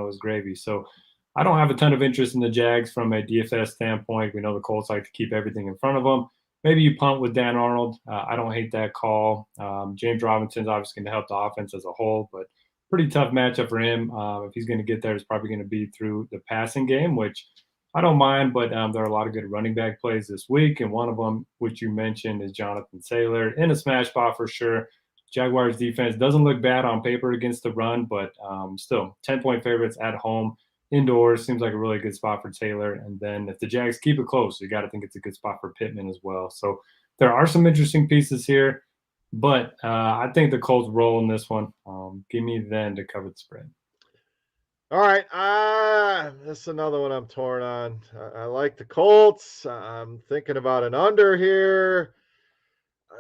is gravy. So, I don't have a ton of interest in the Jags from a DFS standpoint. We know the Colts like to keep everything in front of them. Maybe you punt with Dan Arnold. I don't hate that call. James Robinson's obviously going to help the offense as a whole, but pretty tough matchup for him. If he's going to get there, it's probably going to be through the passing game, which I don't mind, but there are a lot of good running back plays this week, and one of them, which you mentioned, is Jonathan Taylor in a smash spot for sure. Jaguars defense doesn't look bad on paper against the run, but still 10-point favorites at home, indoors seems like a really good spot for Taylor. And then if the Jags keep it close, you got to think it's a good spot for Pittman as well. So there are some interesting pieces here, but I think the Colts roll in this one. Give me them to cover the spread. All right. This is another one I'm torn on. I like the Colts. I'm thinking about an under here.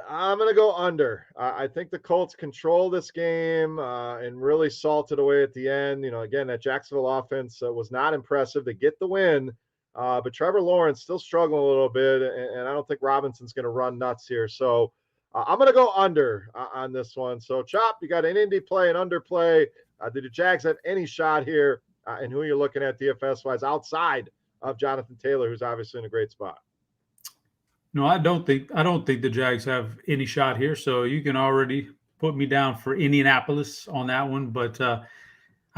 I'm going to go under. I think the Colts control this game and really salt it away at the end. Again, that Jacksonville offense was not impressive. They get the win, but Trevor Lawrence still struggling a little bit, and I don't think Robinson's going to run nuts here. So I'm going to go under on this one. So, Chop, you got an Indy play, an under play. Did the Jags have any shot here? And who are you looking at DFS-wise outside of Jonathan Taylor, who's obviously in a great spot? No, I don't think the Jags have any shot here. So you can already put me down for Indianapolis on that one. But I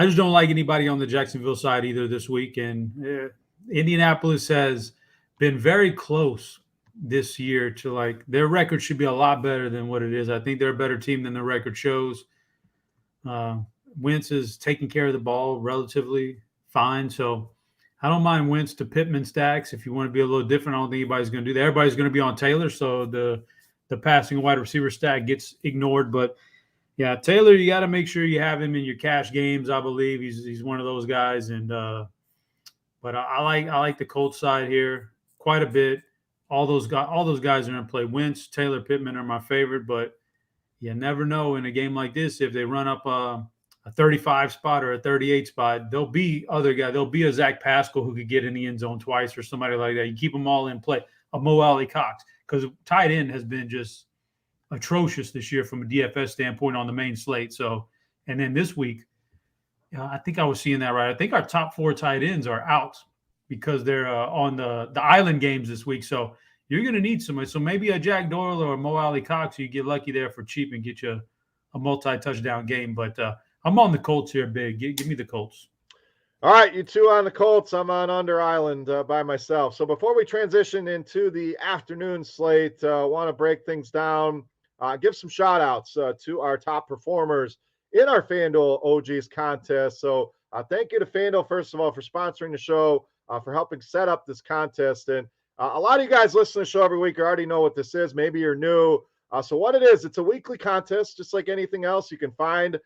just don't like anybody on the Jacksonville side either this week. And Indianapolis has been very close this year to, like, their record should be a lot better than what it is. I think they're a better team than the record shows. Wentz is taking care of the ball relatively fine. So I don't mind Wentz to Pittman stacks. If you want to be a little different, I don't think anybody's going to do that. Everybody's going to be on Taylor, so the passing wide receiver stack gets ignored. But, yeah, Taylor, you got to make sure you have him in your cash games. I believe he's one of those guys. And but I like the Colts side here quite a bit. All those guys are going to play. Wentz, Taylor, Pittman are my favorite, but you never know in a game like this if they run up a 35 spot or a 38 spot, there'll be other guys. There'll be a Zach Pascal who could get in the end zone twice or somebody like that. You keep them all in play. A Mo Alley Cox, because tight end has been just atrocious this year from a DFS standpoint on the main slate. So, and then this week, I think I was seeing that right. I think our top 4 tight ends are out because they're on the island games this week. So you're going to need somebody. So maybe a Jack Doyle or a Mo Alley Cox, you get lucky there for cheap and get you a multi-touchdown game. But I'm on the Colts here, big. Give me the Colts. All right, you two on the Colts. I'm on Under Island by myself. So before we transition into the afternoon slate, I want to break things down, give some shout-outs to our top performers in our FanDuel OGs contest. So thank you to FanDuel, first of all, for sponsoring the show, for helping set up this contest. And a lot of you guys listen to the show every week already know what this is. Maybe you're new. So what it is, it's a weekly contest, just like anything else. You can find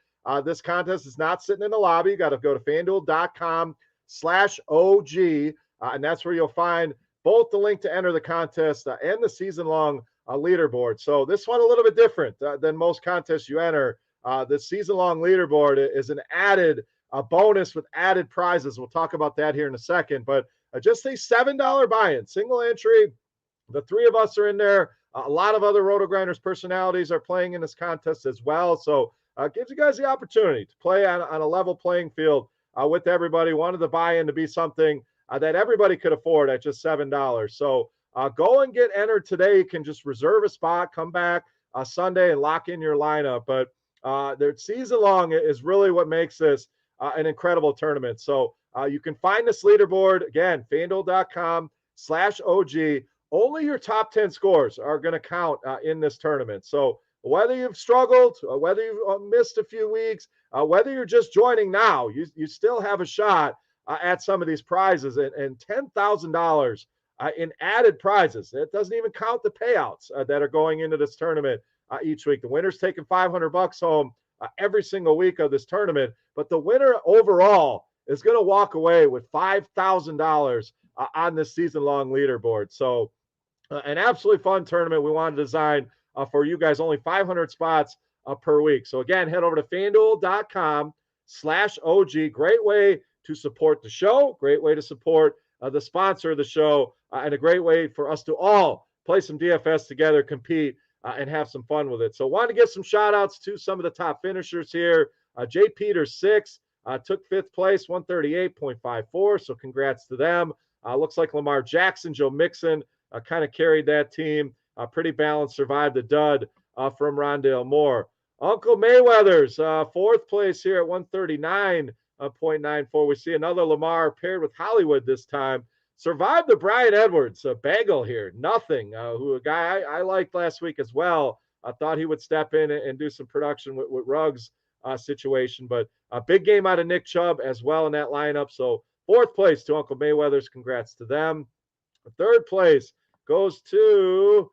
this contest is not sitting in the lobby. You got to go to FanDuel.com/OG, and that's where you'll find both the link to enter the contest and the season-long leaderboard. So this one a little bit different than most contests you enter. The season-long leaderboard is an added bonus with added prizes. We'll talk about that here in a second. But just a $7 buy-in, single entry. The 3 of us are in there. A lot of other RotoGrinders personalities are playing in this contest as well. So gives you guys the opportunity to play on a level playing field with everybody. Wanted the buy-in to be something that everybody could afford at just $7. So go and get entered today. You can just reserve a spot, come back Sunday and lock in your lineup. But their season long is really what makes this an incredible tournament. So you can find this leaderboard, again, FanDuel.com/OG. Only your top 10 scores are going to count in this tournament. So whether you've struggled, whether you've missed a few weeks, whether you're just joining now, you still have a shot at some of these prizes and $10,000 in added prizes. It doesn't even count the payouts that are going into this tournament each week. The winner's taking $500 home every single week of this tournament, but the winner overall is going to walk away with $5,000 on this season-long leaderboard. So an absolutely fun tournament we want to design for you guys. Only 500 spots per week. So again, head over to FanDuel.com/OG. Great way to support the show. Great way to support the sponsor of the show, and a great way for us to all play some DFS together, compete, and have some fun with it. So wanted to give some shout outs to some of the top finishers here. Jay Peters, 6, took 5th place, 138.54. So congrats to them. Looks like Lamar Jackson, Joe Mixon kind of carried that team. Pretty balanced, survived the dud from Rondale Moore. Uncle Mayweather's fourth place here at 139.94. We see another Lamar paired with Hollywood this time. Survived the Brian Edwards bagel here. Nothing. Who a guy I liked last week as well. I thought he would step in and do some production with Ruggs situation. But a big game out of Nick Chubb as well in that lineup. So fourth place to Uncle Mayweather's. Congrats to them. Third place goes to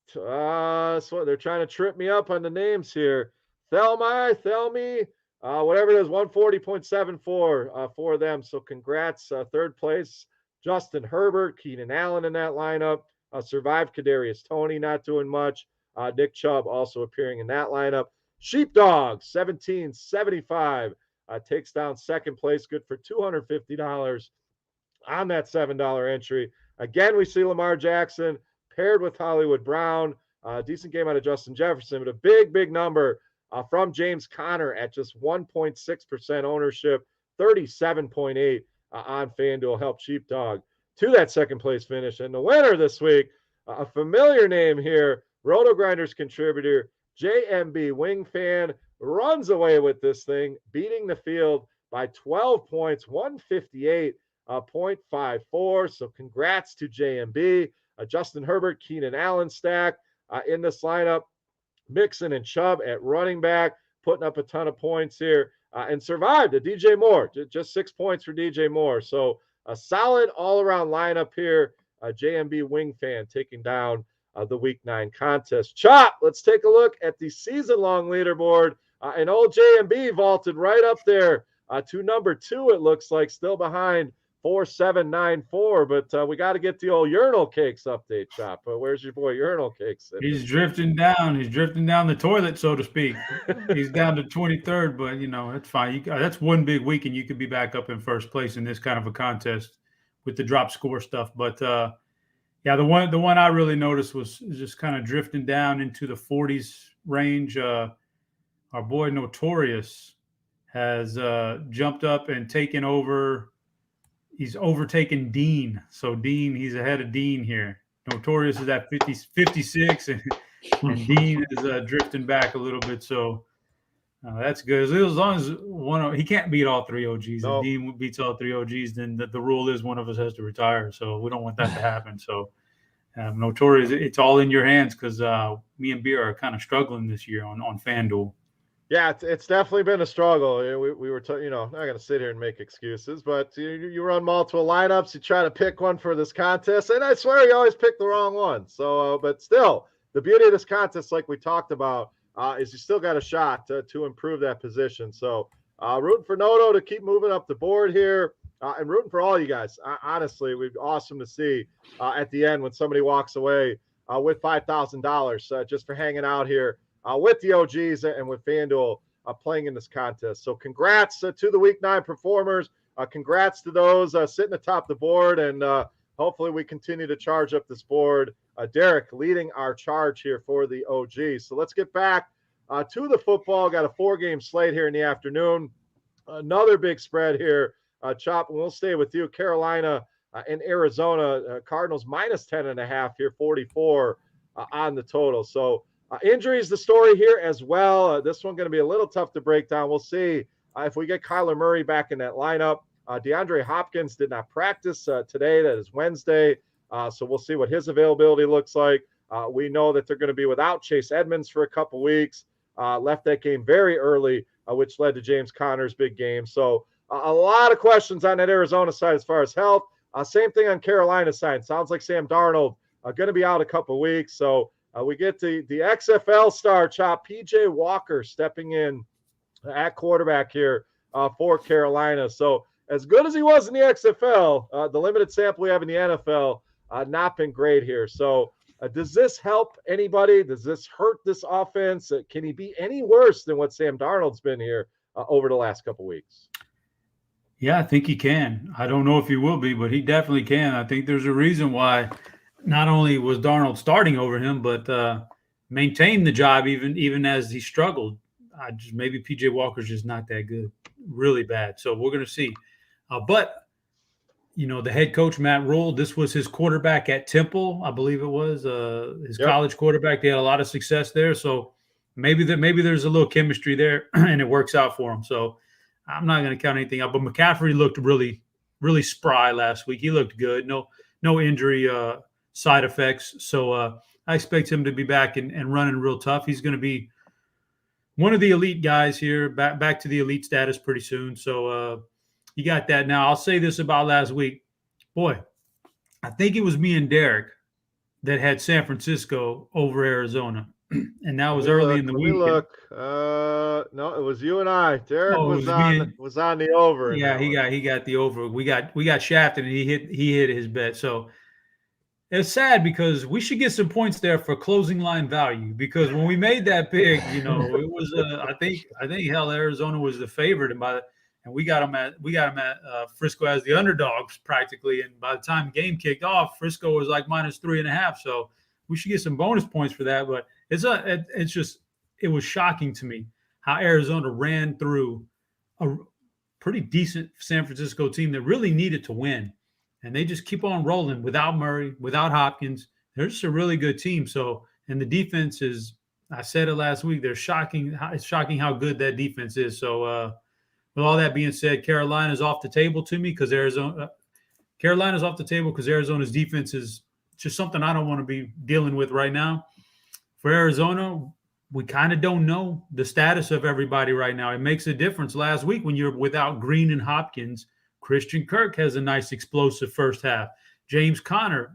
so they're trying to trip me up on the names here. Thelmy, whatever it is, 140.74 for them. So congrats. Third place, Justin Herbert, Keenan Allen in that lineup. Survived Kadarius Toney, not doing much. Nick Chubb also appearing in that lineup. Sheepdog, 1775, takes down second place. Good for $250 on that $7 entry. Again, we see Lamar Jackson paired with Hollywood Brown. Decent game out of Justin Jefferson, but a big number from James Conner at just 1.6% ownership, 37.8 on FanDuel helped Sheepdog to that second place finish. And the winner this week, a familiar name here, RotoGrinders contributor, JMB Wing Fan, runs away with this thing, beating the field by 12 points, 158.54. So congrats to JMB. Justin Herbert, Keenan Allen stack in this lineup. Mixon and Chubb at running back, putting up a ton of points here, and survived a DJ Moore. Just 6 points for DJ Moore. So a solid all-around lineup here. JMB Wing Fan taking down the Week 9 contest. Chop, let's take a look at the season-long leaderboard. And old JMB vaulted right up there to number 2, it looks like, still behind 4794, but we got to get the old urinal cakes update, Chop. Where's your boy urinal cakes? He's drifting down. He's drifting down the toilet, so to speak. He's down to 23rd, but it's fine. That's one big week, and you could be back up in first place in this kind of a contest with the drop score stuff. But yeah, the one I really noticed was just kind of drifting down into the 40s range. Our boy Notorious has jumped up and taken over. He's overtaken Dean. So Dean, he's ahead of Dean here. Notorious is at 56, and Dean is drifting back a little bit. So that's good. As long as he can't beat all 3 OGs. No. If Dean beats all 3 OGs, then the rule is one of us has to retire. So we don't want that to happen. So Notorious, it's all in your hands because me and Beer are kind of struggling this year on FanDuel. Yeah, it's definitely been a struggle. We were, not going to sit here and make excuses, but you run multiple lineups. You try to pick one for this contest, and I swear you always pick the wrong one. So, but still, the beauty of this contest, like we talked about, is you still got a shot to improve that position. So, rooting for Noto to keep moving up the board here, and rooting for all you guys. Honestly, it would be awesome to see at the end when somebody walks away with $5,000 just for hanging out here. With the OGs and with FanDuel playing in this contest. So congrats to the Week 9 performers. Congrats to those sitting atop the board, and hopefully we continue to charge up this board. Derek leading our charge here for the OGs. So let's get back to the football. Got a 4-game slate here in the afternoon. Another big spread here. Chop, we'll stay with you. Carolina and Arizona. Cardinals minus 10.5 here, 44 on the total. So injuries, the story here as well. This one going to be a little tough to break down. We'll see if we get Kyler Murray back in that lineup. DeAndre Hopkins did not practice today. That is Wednesday. So we'll see what his availability looks like. We know that they're going to be without Chase Edmonds for a couple weeks. Left that game very early, which led to James Conner's big game. So a lot of questions on that Arizona side as far as health. Same thing on Carolina's side. Sounds like Sam Darnold going to be out a couple weeks. So we get the XFL star, Chop, PJ Walker stepping in at quarterback here for Carolina. So as good as he was in the XFL, the limited sample we have in the NFL, not been great here. So does this help anybody? Does this hurt this offense? Can he be any worse than what Sam Darnold's been here over the last couple weeks? Yeah, I think he can. I don't know if he will be, but he definitely can. I think there's a reason why not only was Darnold starting over him, but maintained the job even as he struggled. Maybe PJ Walker's just not that good, really bad. So we're going to see. But the head coach, Matt Rule, this was his quarterback at Temple, I believe it was, his college quarterback. They had a lot of success there. So maybe there's a little chemistry there and it works out for him. So I'm not going to count anything out. But McCaffrey looked really, really spry last week. He looked good. No injury side effects. So I expect him to be back and running real tough. He's going to be one of the elite guys here, back to the elite status pretty soon. So you got that. Now, I'll say this about last week. Boy, I think it was me and Derek that had San Francisco over Arizona. And that was early in the week. No, it was you and I. Derek was on the over. Yeah, he got the over. We got shafted and he hit his bet. So it's sad because we should get some points there for closing line value, because when we made that pick, it was I think Arizona was the favorite, and we got them at Frisco as the underdogs practically. And by the time the game kicked off, Frisco was like -3.5. So we should get some bonus points for that. But it was shocking to me how Arizona ran through a pretty decent San Francisco team that really needed to win. And they just keep on rolling without Murray, without Hopkins. They're just a really good team. So, and the defense is, I said it last week, it's shocking how good that defense is. So, with all that being said, Carolina's off the table to me because Arizona's defense is just something I don't want to be dealing with right now. For Arizona, we kind of don't know the status of everybody right now. It makes a difference. Last week when you're without Green and Hopkins, Christian Kirk has a nice explosive first half. James Conner,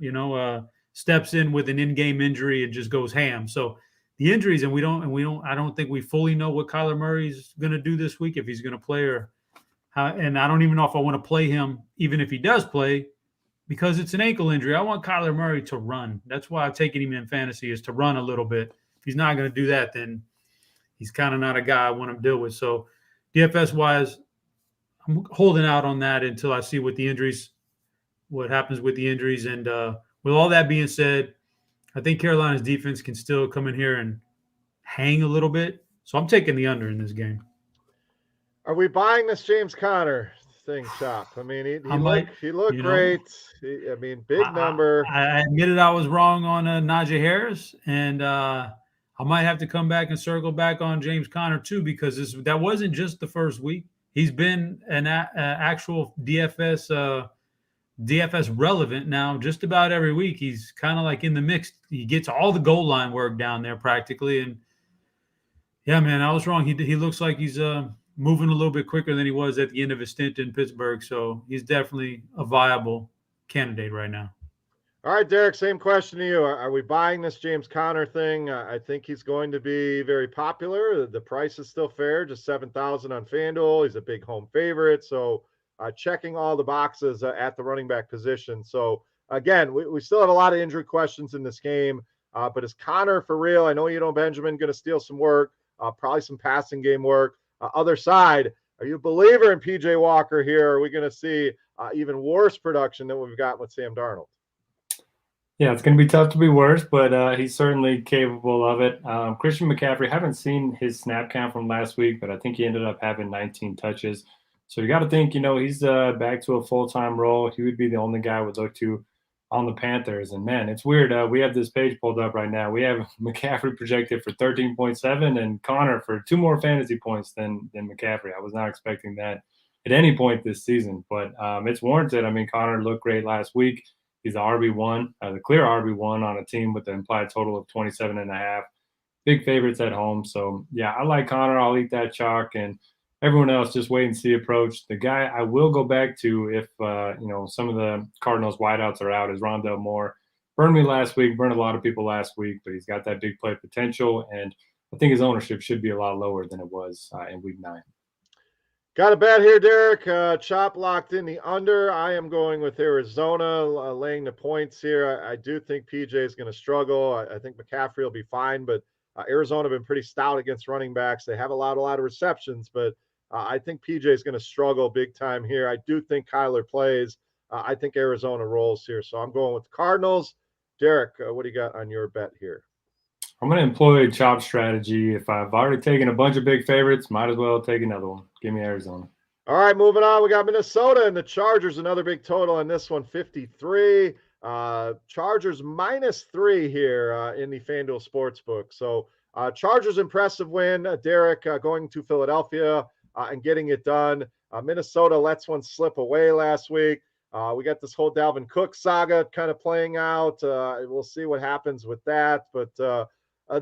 steps in with an in-game injury and just goes ham. So the injuries, I don't think we fully know what Kyler Murray's going to do this week, if he's going to play and I don't even know if I want to play him, even if he does play, because it's an ankle injury. I want Kyler Murray to run. That's why I've taken him in fantasy, is to run a little bit. If he's not going to do that, then he's kind of not a guy I want to deal with. So DFS-wise, I'm holding out on that until I see what happens with the injuries. And with all that being said, I think Carolina's defense can still come in here and hang a little bit. So I'm taking the under in this game. Are we buying this James Conner thing, Chop? I mean, he looked great. Big number. I admitted I was wrong on Najee Harris, and I might have to come back and circle back on James Conner too, because that wasn't just the first week. He's been an actual DFS relevant now just about every week. He's kind of like in the mix. He gets all the goal line work down there practically. And yeah, man, I was wrong. He looks like he's moving a little bit quicker than he was at the end of his stint in Pittsburgh. So he's definitely a viable candidate right now. All right, Derek, same question to you. Are we buying this James Conner thing? I think he's going to be very popular. The price is still fair, just $7,000 on FanDuel. He's a big home favorite. So checking all the boxes at the running back position. So again, we still have a lot of injury questions in this game, but is Conner for real? I know Benjamin going to steal some work, probably some passing game work. Other side, are you a believer in PJ Walker here? Are we going to see even worse production than what we've got with Sam Darnold? Yeah, it's going to be tough to be worse, but he's certainly capable of it. Christian McCaffrey, haven't seen his snap count from last week, but I think he ended up having 19 touches. So you got to think, he's back to a full-time role. He would be the only guy I would look to on the Panthers. And, man, it's weird. We have this page pulled up right now. We have McCaffrey projected for 13.7 and Conner for 2 more fantasy points than McCaffrey. I was not expecting that at any point this season, but it's warranted. I mean, Conner looked great last week. He's the RB1, the clear RB1 on a team with an implied total of 27.5. Big favorites at home. So, yeah, I like Conner. I'll eat that chalk. And everyone else, just wait and see approach. The guy I will go back to if, some of the Cardinals wideouts are out is Rondale Moore. Burned me last week, burned a lot of people last week, but he's got that big play potential. And I think his ownership should be a lot lower than it was in week 9. Got a bet here, Derek. Chop locked in the under. I am going with Arizona, laying the points here. I do think PJ is going to struggle. I think McCaffrey will be fine, but Arizona have been pretty stout against running backs. They have allowed a lot of receptions, but I think PJ is going to struggle big time here. I do think Kyler plays. I think Arizona rolls here. So I'm going with the Cardinals. Derek, what do you got on your bet here? I'm going to employ a chop strategy. If I've already taken a bunch of big favorites, might as well take another one. Give me Arizona. All right, moving on. We got Minnesota and the Chargers. Another big total on this one, 53. Chargers -3 here in the FanDuel Sportsbook. So Chargers impressive win. Derek going to Philadelphia and getting it done. Minnesota lets one slip away last week. We got this whole Dalvin Cook saga kind of playing out. We'll see what happens with that. But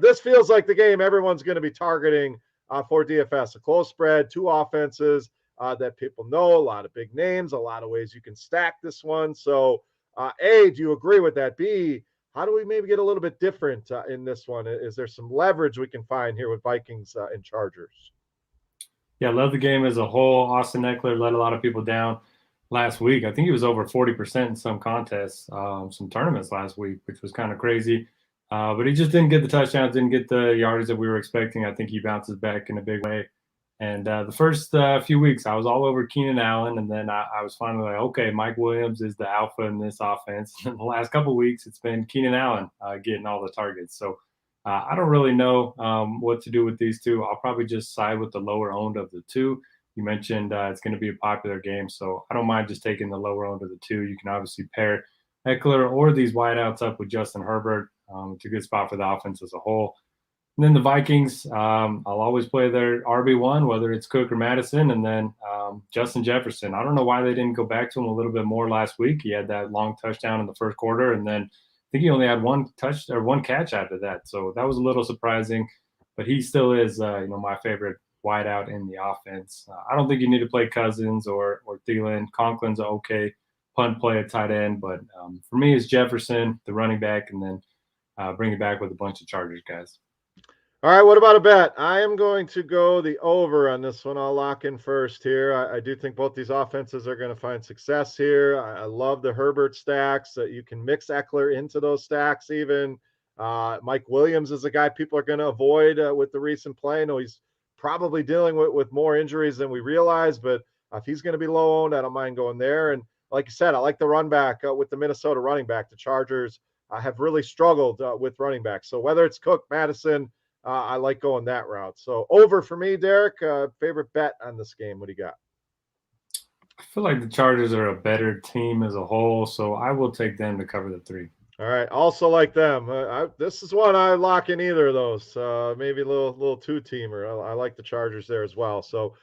this feels like the game everyone's going to be targeting for DFS. A close spread, two offenses that people know, a lot of big names, a lot of ways you can stack this one. So, A, do you agree with that? B, how do we maybe get a little bit different in this one? Is there some leverage we can find here with Vikings and Chargers? Yeah, I love the game as a whole. Austin Eckler let a lot of people down last week. I think he was over 40% in some contests, some tournaments last week, which was kind of crazy. But he just didn't get the touchdowns, didn't get the yardage that we were expecting. I think he bounces back in a big way. And the first few weeks, I was all over Keenan Allen, and then I was finally like, okay, Mike Williams is the alpha in this offense. And the last couple of weeks, it's been Keenan Allen getting all the targets. So I don't really know what to do with these two. I'll probably just side with the lower owned of the two. You mentioned it's going to be a popular game, so I don't mind just taking the lower owned of the two. You can obviously pair Eckler or these wideouts up with Justin Herbert. It's a good spot for the offense as a whole. And then the Vikings, I'll always play their RB1, whether it's Cook or Madison, and then Justin Jefferson. I don't know why they didn't go back to him a little bit more last week. He had that long touchdown in the first quarter, and then I think he only had one catch after that. So that was a little surprising, but he still is, my favorite wideout in the offense. I don't think you need to play Cousins or Thielen. Conklin's an okay punt play at tight end, but for me, it's Jefferson, the running back, and then bring it back with a bunch of Chargers guys. All right, what about a bet? I am going to go the over on this one. I'll lock in first here. I do think both these offenses are going to find success here. I love the Herbert stacks. You can mix Eckler into those stacks even. Mike Williams is a guy people are going to avoid with the recent play. I know he's probably dealing with more injuries than we realize, but if he's going to be low owned, I don't mind going there. And like you said, I like the run back with the Minnesota running back. The Chargers have really struggled with running backs. So whether it's Cook, Madison, I like going that route. So over for me, Derek. Favorite bet on this game? What do you got? I feel like the Chargers are a better team as a whole, so I will take them to cover the 3. All right. Also like them. This is one I lock in either of those. Maybe a little two-teamer. I like the Chargers there as well. So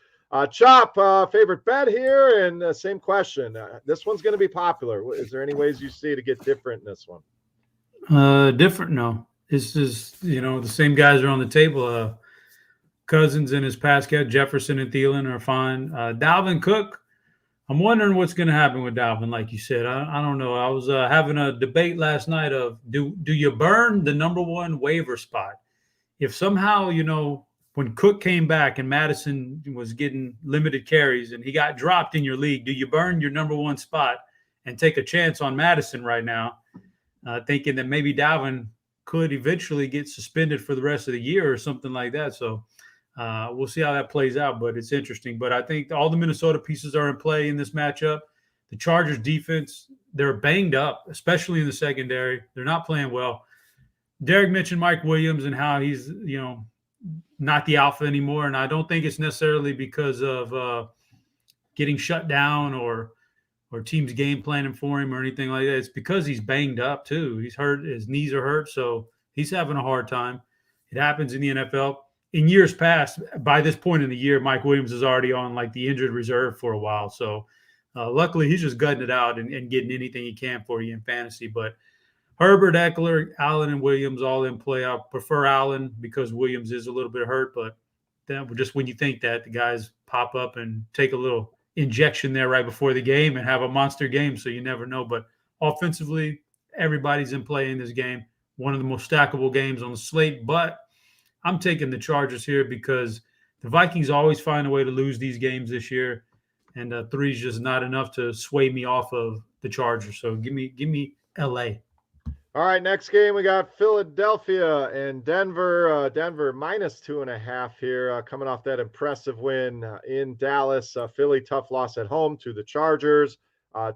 Chop, favorite bet here, and same question. This one's going to be popular. Is there any ways you see to get different in this one? Different, no. It's just, the same guys are on the table. Cousins and his pass catch, Jefferson and Thielen are fine. Dalvin Cook, I'm wondering what's going to happen with Dalvin, like you said. I don't know. I was having a debate last night of do you burn the number one waiver spot? If somehow, when Cook came back and Madison was getting limited carries and he got dropped in your league, do you burn your number one spot and take a chance on Madison right now, thinking that maybe Dalvin could eventually get suspended for the rest of the year or something like that. So we'll see how that plays out, but it's interesting. But I think all the Minnesota pieces are in play in this matchup. The Chargers defense, they're banged up, especially in the secondary. They're not playing well. Derek mentioned Mike Williams and how he's, not the alpha anymore. And I don't think it's necessarily because of getting shut down or teams game planning for him or anything like that. It's because he's banged up too. He's hurt. His knees are hurt. So he's having a hard time. It happens in the NFL. In years past, by this point in the year, Mike Williams is already on like the injured reserve for a while. So luckily he's just gutting it out and getting anything he can for you in fantasy. But Herbert, Eckler, Allen, and Williams all in play. I prefer Allen because Williams is a little bit hurt. But then just when you think that, the guys pop up and take a little injection there right before the game and have a monster game, so you never know. But offensively, everybody's in play in this game. One of the most stackable games on the slate, but I'm taking the Chargers here because the Vikings always find a way to lose these games this year, and 3 is just not enough to sway me off of the Chargers. So give me LA. All right, next game we got Philadelphia and Denver. Denver minus 2.5 here, coming off that impressive win in Dallas. Philly tough loss at home to the Chargers.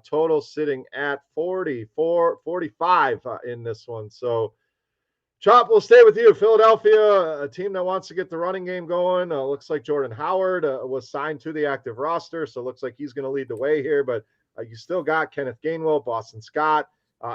Total sitting at 45 in this one. So, Chop, we'll stay with you. Philadelphia, a team that wants to get the running game going. Looks like Jordan Howard was signed to the active roster, so looks like he's going to lead the way here. But you still got Kenneth Gainwell, Boston Scott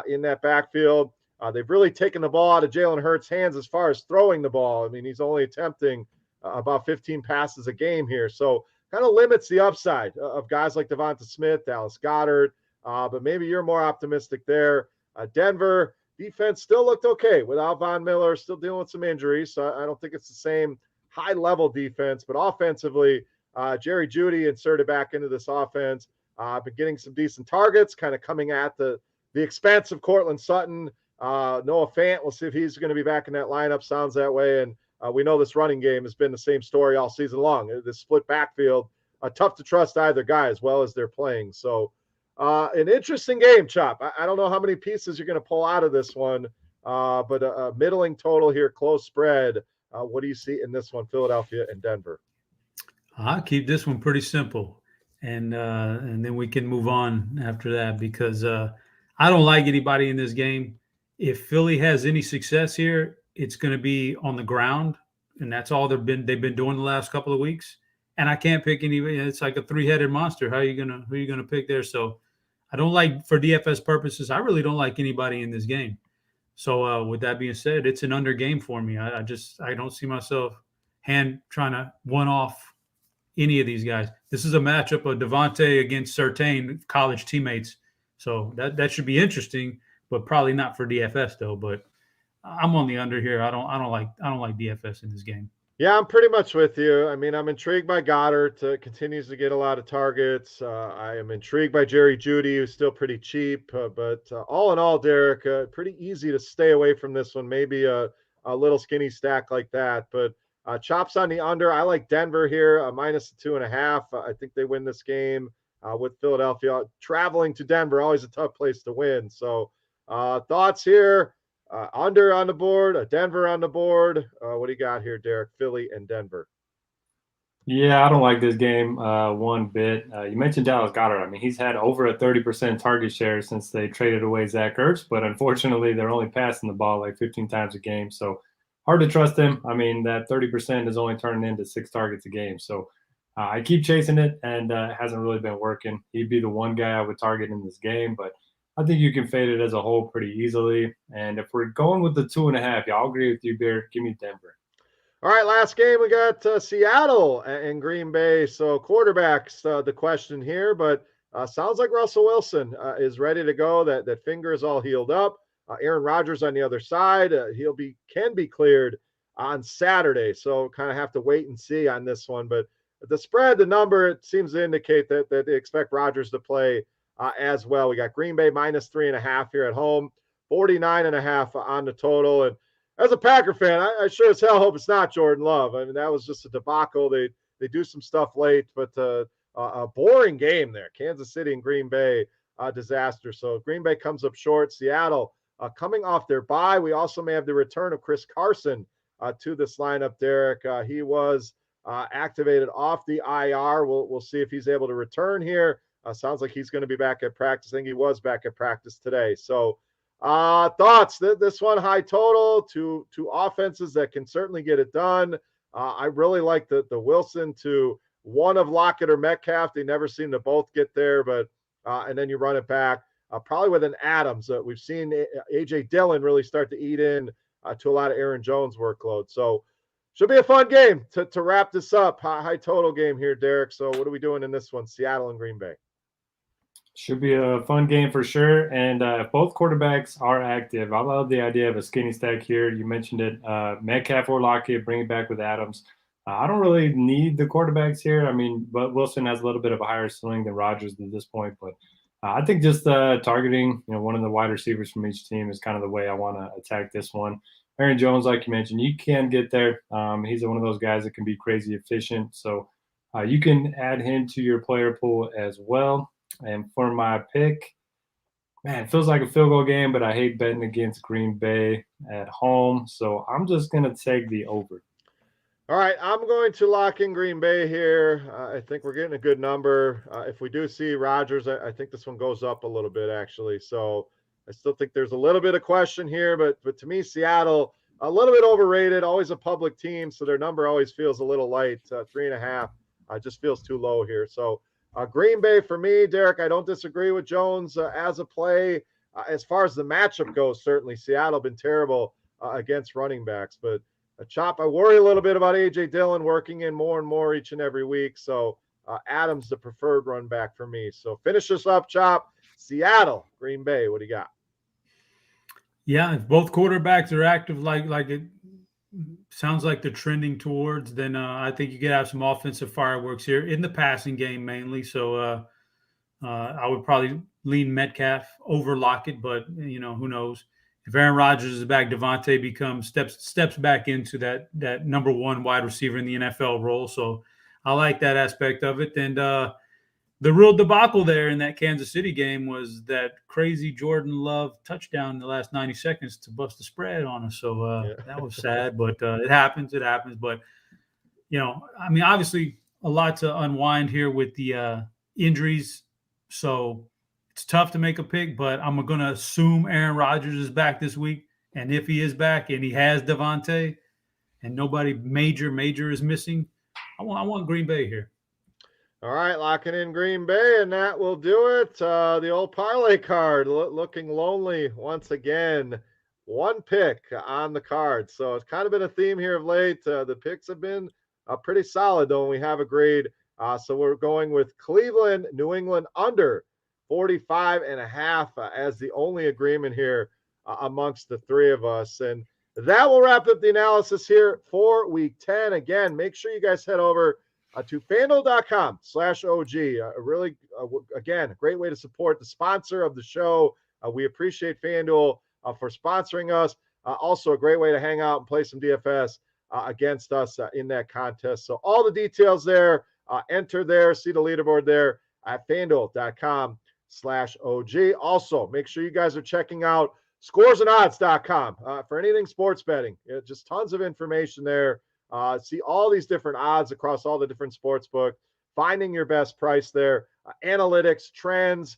in that backfield. They've really taken the ball out of Jalen Hurts' hands as far as throwing the ball. I mean, he's only attempting about 15 passes a game here. So kind of limits the upside of guys like Devonta Smith, Dallas Goedert. But maybe you're more optimistic there. Denver defense still looked okay without Von Miller, still dealing with some injuries. So I don't think it's the same high-level defense. But offensively, Jerry Jeudy inserted back into this offense. Been getting some decent targets, kind of coming at the expense of Cortland Sutton. Noah Fant, we'll see if he's going to be back in that lineup. Sounds that way. And we know this running game has been the same story all season long. This split backfield, tough to trust either guy as well as they're playing. So an interesting game, Chop. I don't know how many pieces you're going to pull out of this one, but a middling total here, close spread. What do you see in this one, Philadelphia and Denver? I'll keep this one pretty simple, and then we can move on after that because I don't like anybody in this game. If Philly has any success here, it's going to be on the ground, and that's all they've been doing the last couple of weeks. And I can't pick anybody. It's like a three-headed monster. Who are you gonna pick there? So I don't like, for DFS purposes, I really don't like anybody in this game. So with that being said, it's an under game for me. I don't see myself trying to one off any of these guys. This is a matchup of Devontae against Surtain, college teammates. So that should be interesting, but probably not for DFS though. But I'm on the under here. I don't like DFS in this game. Yeah, I'm pretty much with you. I mean, I'm intrigued by Goddard. Continues to get a lot of targets. I am intrigued by Jerry Jeudy, who's still pretty cheap. But all in all, Derek, pretty easy to stay away from this one. Maybe a little skinny stack like that. But Chops on the under. I like Denver here, -2.5. I think they win this game with Philadelphia. Traveling to Denver, always a tough place to win. So thoughts here? Under on the board, Denver on the board. What do you got here, Derek? Philly and Denver. Yeah, I don't like this game one bit. You mentioned Dallas Goedert. I mean, he's had over a 30% target share since they traded away Zach Ertz, but unfortunately, they're only passing the ball like 15 times a game. So hard to trust him. I mean, that 30% is only turning into 6 targets a game. So I keep chasing it, and it hasn't really been working. He'd be the one guy I would target in this game, but I think you can fade it as a whole pretty easily. And if we're going with the 2.5, yeah, I'll agree with you, Bear. Give me Denver. All right, last game we got Seattle and Green Bay. So quarterbacks, the question here, but sounds like Russell Wilson is ready to go. That finger is all healed up. Aaron Rodgers on the other side, can be cleared on Saturday. So kind of have to wait and see on this one. But the spread, the number, it seems to indicate that they expect Rodgers to play as well. We got Green Bay -3.5 here at home, 49.5 on the total. And as a Packer fan, I sure as hell hope it's not Jordan Love. I mean, that was just a debacle. They do some stuff late, but a boring game there. Kansas City and Green Bay, disaster. So Green Bay comes up short. Seattle coming off their bye. We also may have the return of Chris Carson to this lineup, Derek. He was activated off the IR. We'll see if he's able to return here. Sounds like he's going to be back at practice. I think he was back at practice today. So thoughts, this one high total, two offenses that can certainly get it done. I really like the Wilson to one of Lockett or Metcalf. They never seem to both get there, but and then you run it back probably with an Adams. We've seen A.J. Dillon really start to eat in to a lot of Aaron Jones workload. So should be a fun game to wrap this up. High total game here, Derek. So what are we doing in this one, Seattle and Green Bay? Should be a fun game for sure. And if both quarterbacks are active, I love the idea of a skinny stack here. You mentioned it, Metcalf or Lockett, bring it back with Adams. I don't really need the quarterbacks here. I mean, but Wilson has a little bit of a higher ceiling than Rodgers at this point. But I think just targeting, one of the wide receivers from each team is kind of the way I want to attack this one. Aaron Jones, like you mentioned, you can get there. He's one of those guys that can be crazy efficient. So you can add him to your player pool as well. And for my pick, man, it feels like a field goal game, but I hate betting against Green Bay at home. So I'm just going to take the over. All right, I'm going to lock in Green Bay here. I think we're getting a good number. If we do see Rodgers, I think this one goes up a little bit, actually. So I still think there's a little bit of question here, but to me, Seattle, a little bit overrated, always a public team, so their number always feels a little light. 3.5 just feels too low here. So Green Bay for me, Derek, I don't disagree with Jones as a play. As far as the matchup goes, certainly Seattle been terrible against running backs. But Chop, I worry a little bit about A.J. Dillon working in more and more each and every week. So Adams the preferred run back for me. So finish this up, Chop. Seattle, Green Bay. What do you got? Yeah, if both quarterbacks are active, like it sounds like they're trending towards, then I think you could have some offensive fireworks here in the passing game mainly. So I would probably lean Metcalf over Lockett, but who knows? If Aaron Rodgers is back, Devontae becomes steps back into that number one wide receiver in the NFL role. So I like that aspect of it. And the real debacle there in that Kansas City game was that crazy Jordan Love touchdown in the last 90 seconds to bust the spread on us. So that was sad, but it happens. It happens. But, I mean, obviously a lot to unwind here with the injuries. So it's tough to make a pick, but I'm going to assume Aaron Rodgers is back this week. And if he is back and he has Devontae and nobody major is missing, I want Green Bay here. All right, locking in Green Bay, and that will do it. The old parlay card looking lonely once again. One pick on the card. So it's kind of been a theme here of late. The picks have been pretty solid, though, and we have agreed. So we're going with Cleveland, New England under 45.5 as the only agreement here amongst the three of us. And that will wrap up the analysis here for Week 10. Again, make sure you guys head over to FanDuel.com/OG. Again, a great way to support the sponsor of the show. We appreciate FanDuel for sponsoring us. Also, a great way to hang out and play some DFS against us in that contest. So all the details there, enter there, see the leaderboard there at FanDuel.com/OG. Also, make sure you guys are checking out ScoresAndOdds.com for anything sports betting. Just tons of information there. See all these different odds across all the different sports books, finding your best price there, analytics, trends,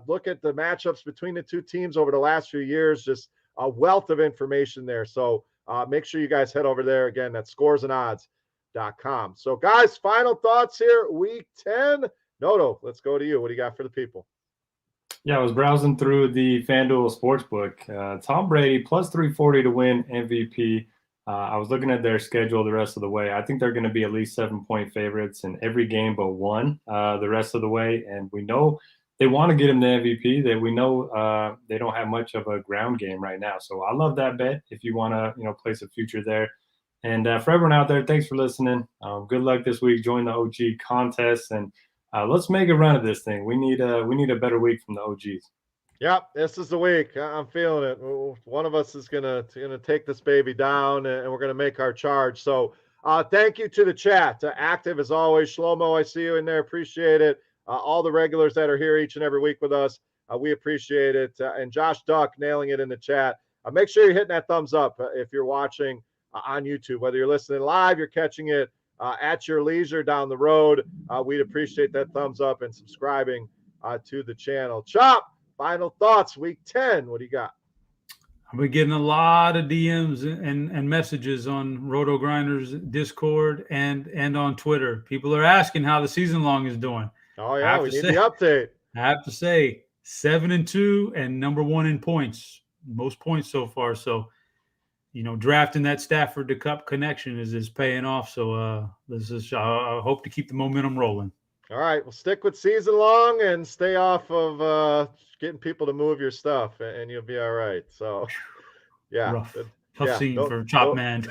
look at the matchups between the two teams over the last few years, just a wealth of information there. So make sure you guys head over there. Again, that's scoresandodds.com. So guys, final thoughts here, Week 10. Noto, let's go to you. What do you got for the people? Yeah, I was browsing through the FanDuel Sportsbook. Tom Brady plus 340 to win MVP. I was looking at their schedule the rest of the way. I think they're going to be at least 7-point favorites in every game but one the rest of the way. And we know they want to get him the MVP. That we know they don't have much of a ground game right now. So I love that bet if you want to place a future there. And for everyone out there, thanks for listening. Good luck this week. Join the OG contest and let's make a run of this thing. We need a better week from the OGs. Yep, this is the week. I'm feeling it. One of us is gonna take this baby down, and we're gonna make our charge. So, thank you to the chat. Active as always. Shlomo, I see you in there. Appreciate it. All the regulars that are here each and every week with us, we appreciate it. And Josh Duck nailing it in the chat. Make sure you're hitting that thumbs up if you're watching on YouTube. Whether you're listening live, you're catching it at your leisure down the road. We'd appreciate that thumbs up and subscribing to the channel. Chop. Final thoughts, Week 10. What do you got? I've been getting a lot of DMs and messages on RotoGrinders Discord and on Twitter. People are asking how the season long is doing. Oh, yeah, we need the update. I have to say 7-2 and number one in points. Most points so far. So, drafting that Stafford to Cup connection is paying off. So I hope to keep the momentum rolling. All right, well, stick with season long and stay off of getting people to move your stuff, and you'll be all right. So, yeah. Tough scene for Chop Man.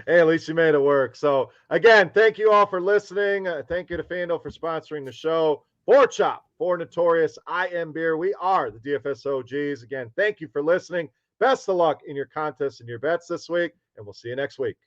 Hey, at least you made it work. So, again, thank you all for listening. Thank you to FanDuel for sponsoring the show. For Chop, for Notorious, I am Beer. We are the DFS OGs. Again, thank you for listening. Best of luck in your contests and your bets this week, and we'll see you next week.